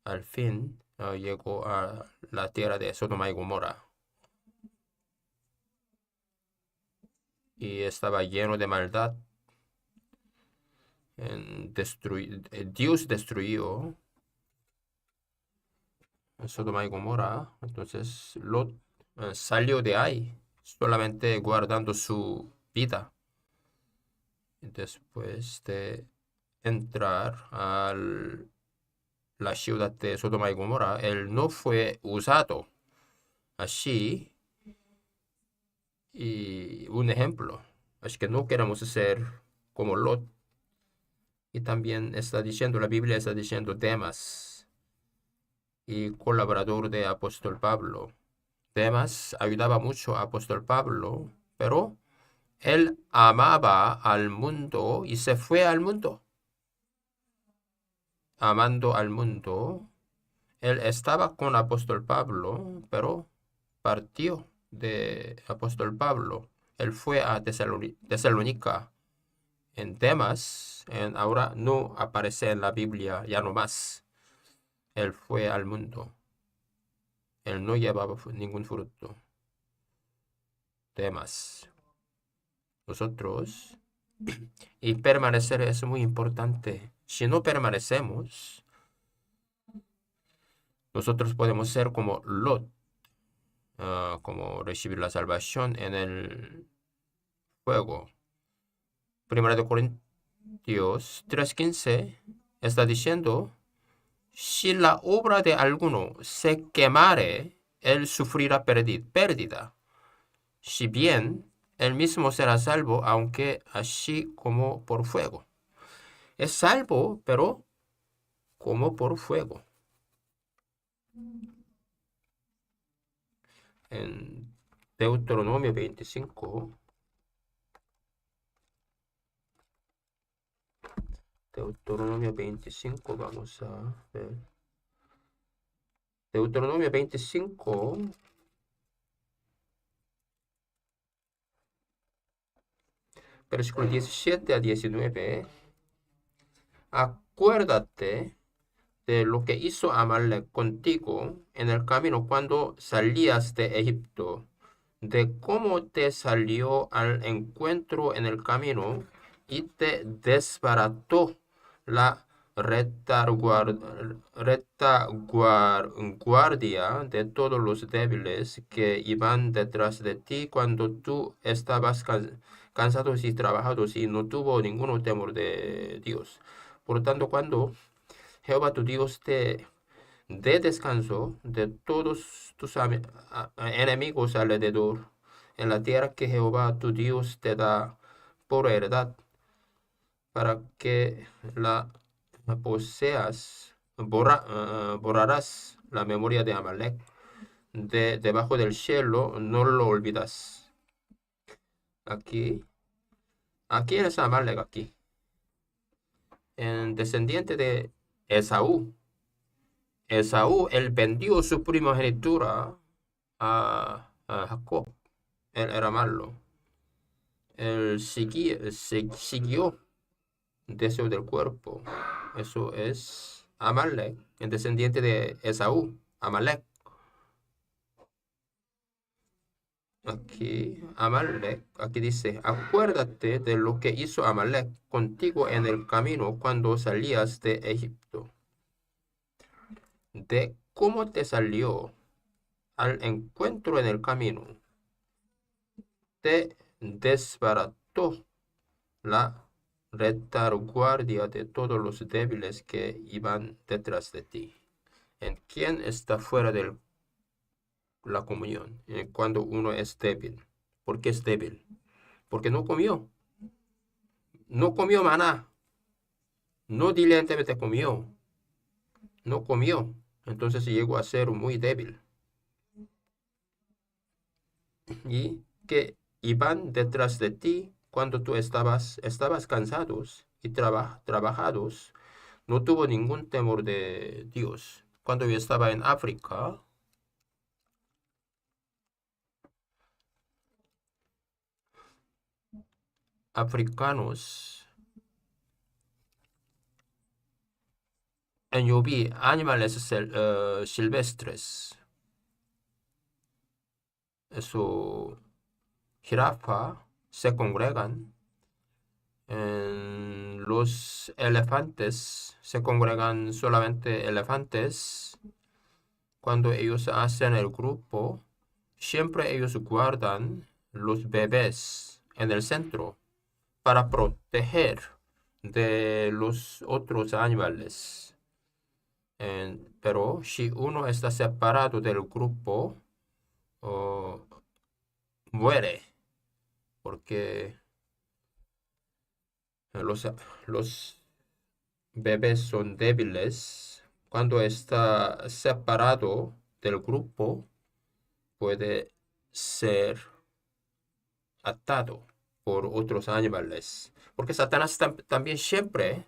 al fin llegó a la tierra de Sodoma y Gomorra y estaba lleno de maldad. Dios destruyó Sodoma y Gomorra. Entonces Lot salió de ahí solamente guardando su vida. Después de entrar a la ciudad de Sodoma y Gomorra, él no fue usado así. Y un ejemplo, así que no queremos ser como Lot. Y también está diciendo, la Biblia está diciendo Demas y colaborador de apóstol Pablo. Demas ayudaba mucho a apóstol Pablo, pero él amaba al mundo y se fue al mundo. Amando al mundo, él estaba con apóstol Pablo, pero partió de apóstol Pablo. Él fue a Tesalónica en Demas, ahora no aparece en la Biblia ya no más. Él fue al mundo. Él no llevaba ningún fruto. Demas. Nosotros. Y permanecer es muy importante. Si no permanecemos, nosotros podemos ser como Lot, como recibir la salvación en el fuego. Primera de Corintios 3:15 está diciendo, si la obra de alguno se quemare, él sufrirá pérdida. Si bien, él mismo será salvo, aunque así como por fuego. Es salvo, pero como por fuego. En Deuteronomio 25, vamos a ver. Deuteronomio 25, versículo 17 a 19. acuérdate de lo que hizo Amalek contigo en el camino cuando salías de Egipto, de cómo te salió al encuentro en el camino y te desbarató la retaguardia de todos los débiles que iban detrás de ti cuando tú estabas cansado y trabajado y no tuvo ningún temor de Dios. Por lo tanto, cuando Jehová tu Dios te dé descanso de todos tus enemigos alrededor, en la tierra que Jehová tu Dios te da por heredad, para que la poseas, borrarás la memoria de Amalek de debajo del cielo, no lo olvidas. Aquí es Amalek aquí, en descendiente de Esaú. Esaú, él vendió su primogenitura a Jacob. Él era malo. Él siguió deseo del cuerpo. Eso es Amalek, el descendiente de Esaú. Amalek. Aquí, Amalek, aquí dice, acuérdate de lo que hizo Amalek contigo en el camino cuando salías de Egipto, de cómo te salió al encuentro en el camino, te desbarató la retaguardia de todos los débiles que iban detrás de ti. ¿En quién está fuera de la comunión? Cuando uno es débil. ¿Por qué es débil? Porque no comió. No comió maná. No diligentemente comió. No comió. Entonces llegó a ser muy débil. Y que iban detrás de ti cuando tú estabas cansados y trabajados. No tuvo ningún temor de Dios. Cuando yo estaba en África, africanos, yo vi animales silvestres. Eso, jirafa, se congregan. Los elefantes, se congregan solamente elefantes. Cuando ellos hacen el grupo, siempre ellos guardan los bebés en el centro para proteger de los otros animales. Pero si uno está separado del grupo, oh, muere, porque los, los bebés son débiles. Cuando está separado del grupo, puede ser atado por otros animales. Porque Satanás también siempre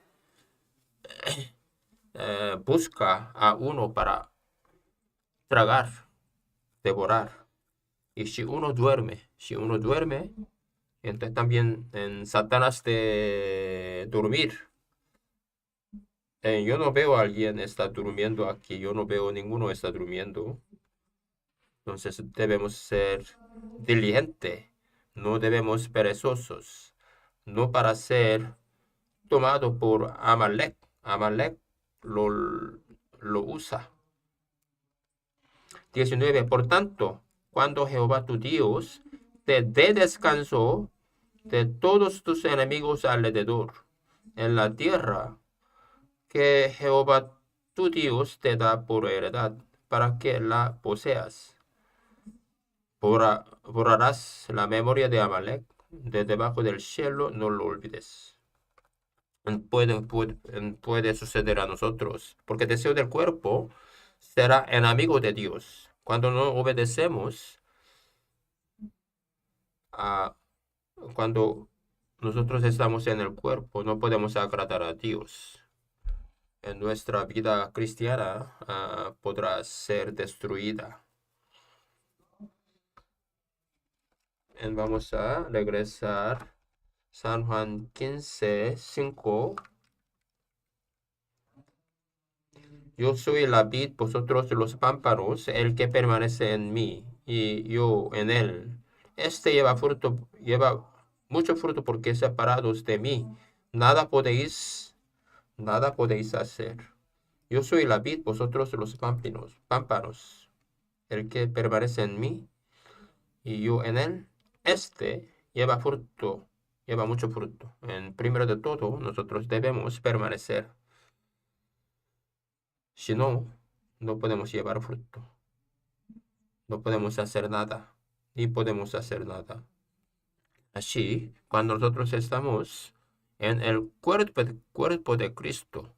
busca a uno para tragar, devorar. Y si uno duerme, entonces también en Satanás de dormir. Yo no veo a alguien está durmiendo aquí, yo no veo ninguno está durmiendo. Entonces debemos ser diligentes, no debemos perezosos, no para ser tomado por Amalek. Amalek lo, lo usa. 19. Por tanto, cuando Jehová tu Dios te dé descanso de todos tus enemigos alrededor en la tierra que Jehová tu Dios te da por heredad para que la poseas. Borrarás la memoria de Amalek de debajo del cielo, no lo olvides. Puede suceder a nosotros, porque el deseo del cuerpo será enemigo de Dios. Cuando no obedecemos, a, cuando nosotros estamos en el cuerpo, no podemos agradar a Dios. En nuestra vida cristiana podrá ser destruida. Vamos a regresar San Juan 15:5. Yo soy la vid, vosotros los pámpanos, el que permanece en mí y yo en él. Este lleva fruto, lleva mucho fruto porque separados de mí, nada podéis, nada podéis hacer. Yo soy la vid, vosotros los pámpanos, el que permanece en mí y yo en él. Este lleva fruto, lleva mucho fruto. En primero de todo, nosotros debemos permanecer. Si no, no podemos llevar fruto. No podemos hacer nada, ni podemos hacer nada. Así, cuando nosotros estamos en el cuerpo de Cristo,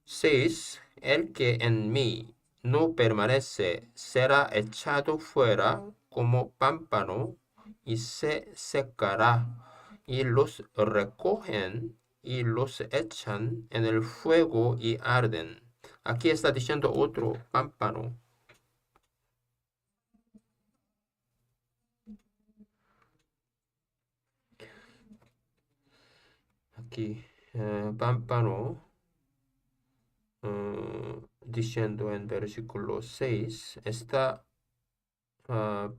6, el que en mí no permanece será echado fuera como pámpano y se secará, y los recogen y los echan en el fuego y arden. Aquí está diciendo otro pámpano. Aquí, pámpano, diciendo en versículo 6 está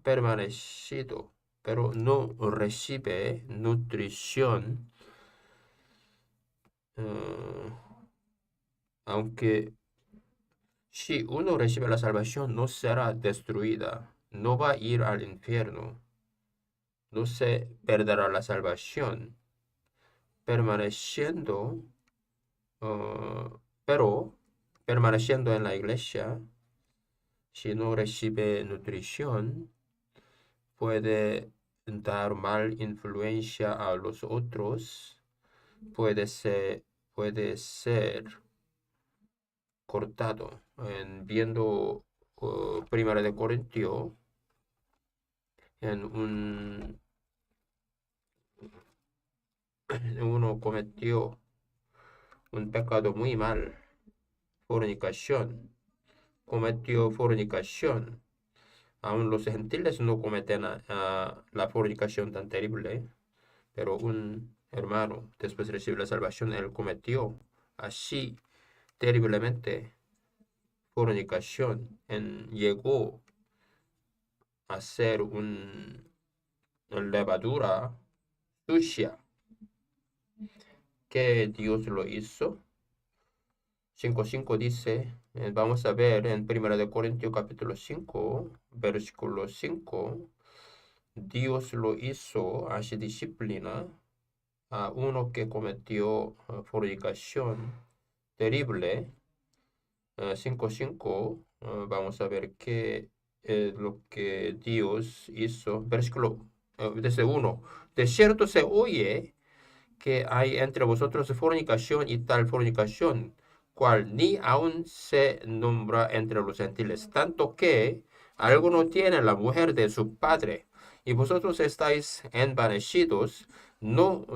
permanecido, pero no recibe nutrición, eh, aunque si uno recibe la salvación no será destruida, no va a ir al infierno, no se perderá la salvación, permaneciendo, eh, pero permaneciendo en la iglesia. Si no recibe nutrición, puede dar mal influencia a los otros, puede ser, puede ser cortado. Viendo Primera de Corintio, en uno cometió un pecado muy mal, fornicación, cometió fornicación. Aún los gentiles no cometen la fornicación tan terrible, pero un hermano, después de recibir la salvación, él cometió así terriblemente fornicación, llegó a ser una levadura sucia que Dios lo hizo. 5:5 dice, vamos a ver en 1 capítulo 5, versículo 5, Dios lo hizo así disciplina a uno que cometió fornicación terrible. 5:5, vamos a ver qué es lo que Dios hizo. Versículo desde 1. De cierto se oye que hay entre vosotros fornicación y tal fornicación, cual ni aun se nombra entre los gentiles, tanto que alguno tiene la mujer de su padre, y vosotros estáis envanecidos, no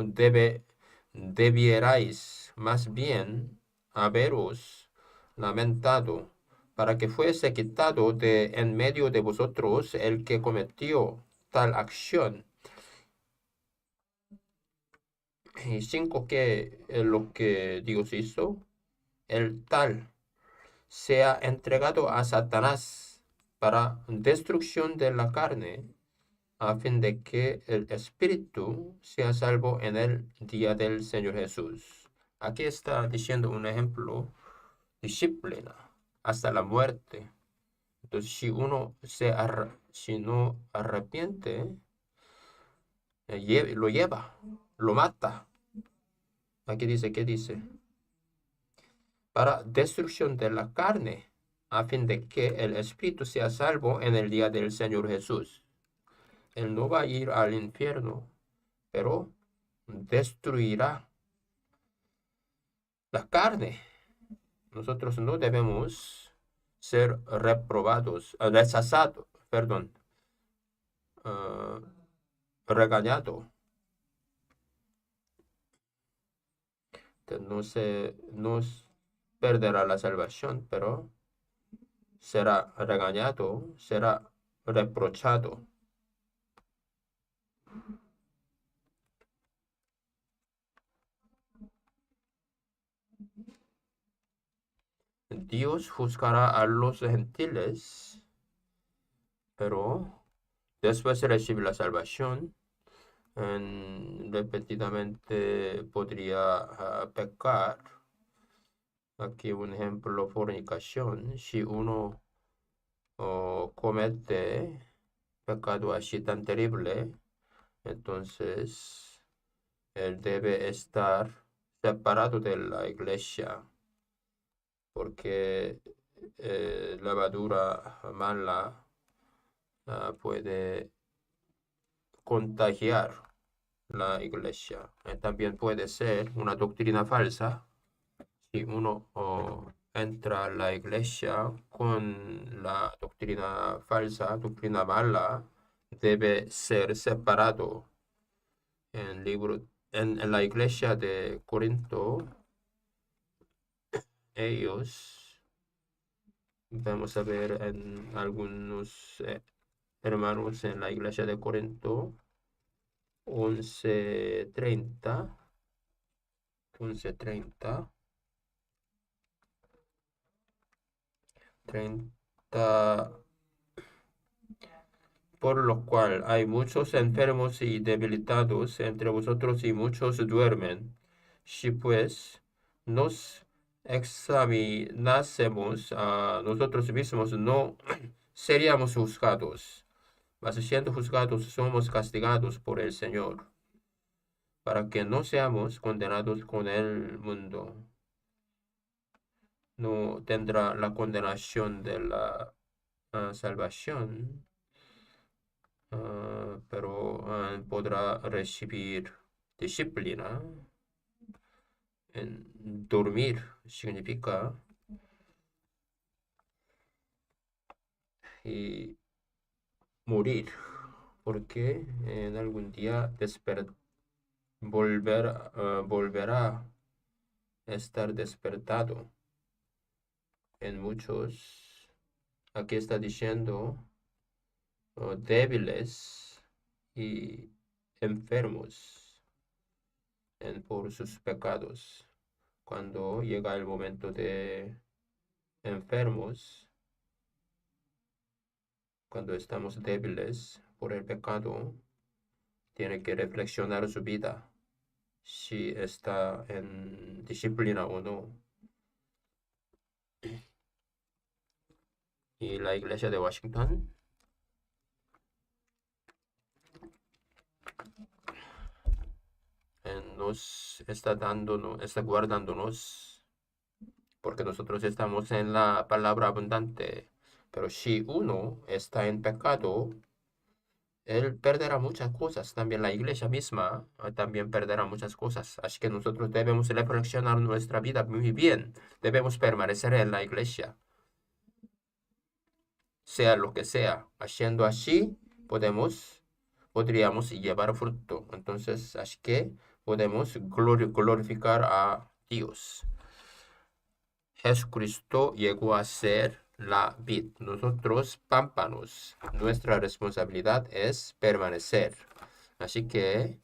debierais más bien haberos lamentado, para que fuese quitado de en medio de vosotros el que cometió tal acción. Y 5, que lo que Dios hizo, el tal sea entregado a Satanás para destrucción de la carne, a fin de que el espíritu sea salvo en el día del Señor Jesús. Aquí está diciendo un ejemplo, disciplina hasta la muerte. Entonces, si no arrepiente, lo lleva, lo mata. Aquí dice, ¿qué dice? Para destrucción de la carne, a fin de que el espíritu sea salvo en el día del Señor Jesús. Él no va a ir al infierno, pero destruirá la carne. Nosotros no debemos ser reprobados, rechazados, perdón, uh, regañado. Que no se nos perderá la salvación, pero será regañado, será reprochado. Dios juzgará a los gentiles, pero después de recibir la salvación, repetidamente podría pecar. Aquí un ejemplo, fornicación. Si uno comete pecado así tan terrible, entonces él debe estar separado de la iglesia, porque levadura mala puede contagiar la iglesia. También puede ser una doctrina falsa. Si uno entra a la iglesia con la doctrina falsa, doctrina mala, debe ser separado. En la iglesia de Corinto, ellos, vamos a ver en algunos hermanos en la iglesia de Corinto, 11:30, 11:30, 30. Por lo cual hay muchos enfermos y debilitados entre vosotros y muchos duermen. Si pues nos examinásemos a nosotros mismos, no seríamos juzgados, mas siendo juzgados somos castigados por el Señor, para que no seamos condenados con el mundo. No tendrá la condenación de la salvación, pero podrá recibir disciplina. Dormir significa y morir, porque en algún día volverá a estar despertado. En muchos, aquí está diciendo, débiles y enfermos por sus pecados. Cuando llega el momento de enfermos, cuando estamos débiles por el pecado, tiene que reflexionar su vida, si está en disciplina o no. Y la iglesia de Washington nos está está guardándonos, porque nosotros estamos en la palabra abundante. Pero si uno está en pecado, él perderá muchas cosas. También la iglesia misma también perderá muchas cosas. Así que nosotros debemos reflexionar nuestra vida muy bien. Debemos permanecer en la iglesia, sea lo que sea. Haciendo así, podríamos llevar fruto. Entonces, así que podemos glorificar a Dios. Jesucristo llegó a ser la vid, nosotros pámpanos. Nuestra responsabilidad es permanecer. Así que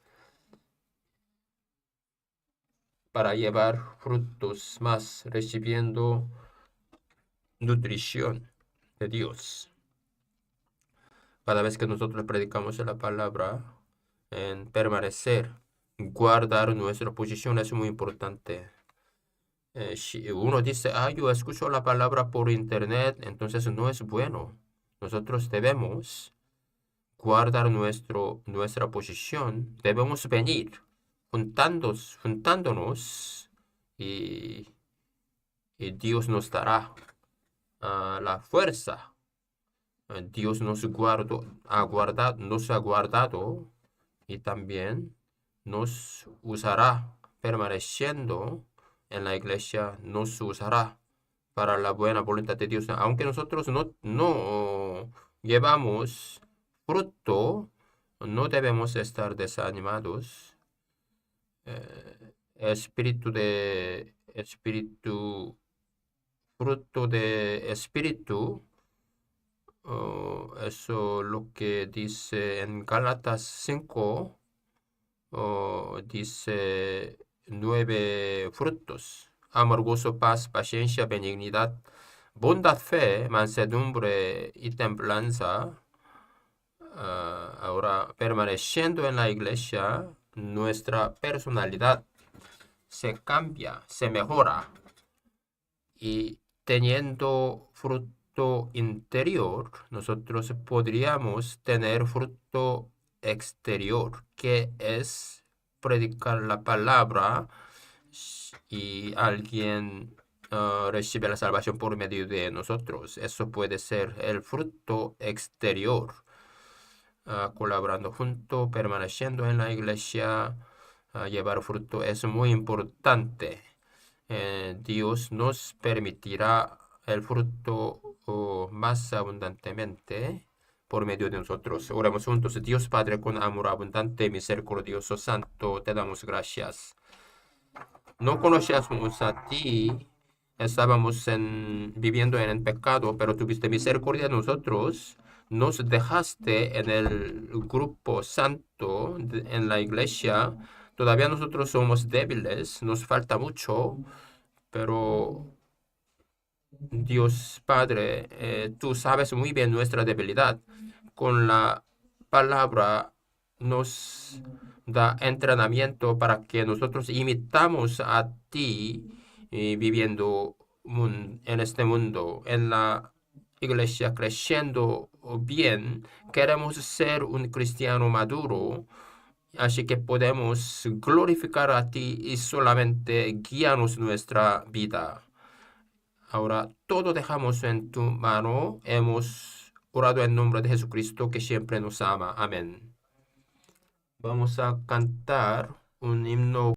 para llevar frutos más, recibiendo nutrición de Dios. Cada vez que nosotros predicamos la palabra, en permanecer, guardar nuestra posición es muy importante. Si uno dice, yo escucho la palabra por internet, entonces no es bueno. Nosotros debemos guardar nuestra posición, debemos venir juntándonos y, y Dios nos dará la fuerza. Dios nos ha guardado y también nos usará permaneciendo en la iglesia, nos usará para la buena voluntad de Dios. Aunque nosotros no llevamos fruto, no debemos estar desanimados. Fruto de espíritu, eso lo que dice en Gálatas 5, dice 9 frutos. amor, gozo, paz, paciencia, benignidad, bondad, fe, mansedumbre y templanza. Ahora, permaneciendo en la iglesia, nuestra personalidad se cambia, se mejora y teniendo fruto interior, nosotros podríamos tener fruto exterior, que es predicar la palabra y alguien recibe la salvación por medio de nosotros. Eso puede ser el fruto exterior. Colaborando junto, permaneciendo en la iglesia, llevar fruto es muy importante. Dios nos permitirá el fruto más abundantemente por medio de nosotros. Oremos juntos. Dios Padre, con amor abundante, misericordioso, santo, te damos gracias. No conocíamos a ti, estábamos viviendo en el pecado, pero tuviste misericordia de nosotros. Nos dejaste en el grupo santo, en la iglesia. Todavía nosotros somos débiles, nos falta mucho, pero Dios Padre, tú sabes muy bien nuestra debilidad. Con la palabra nos da entrenamiento para que nosotros imitamos a ti viviendo en este mundo, en la iglesia, creciendo bien. Queremos ser un cristiano maduro, así que podemos glorificar a ti y solamente guiarnos nuestra vida. Ahora todo dejamos en tu mano. Hemos orado en nombre de Jesucristo que siempre nos ama. Amén. Vamos a cantar un himno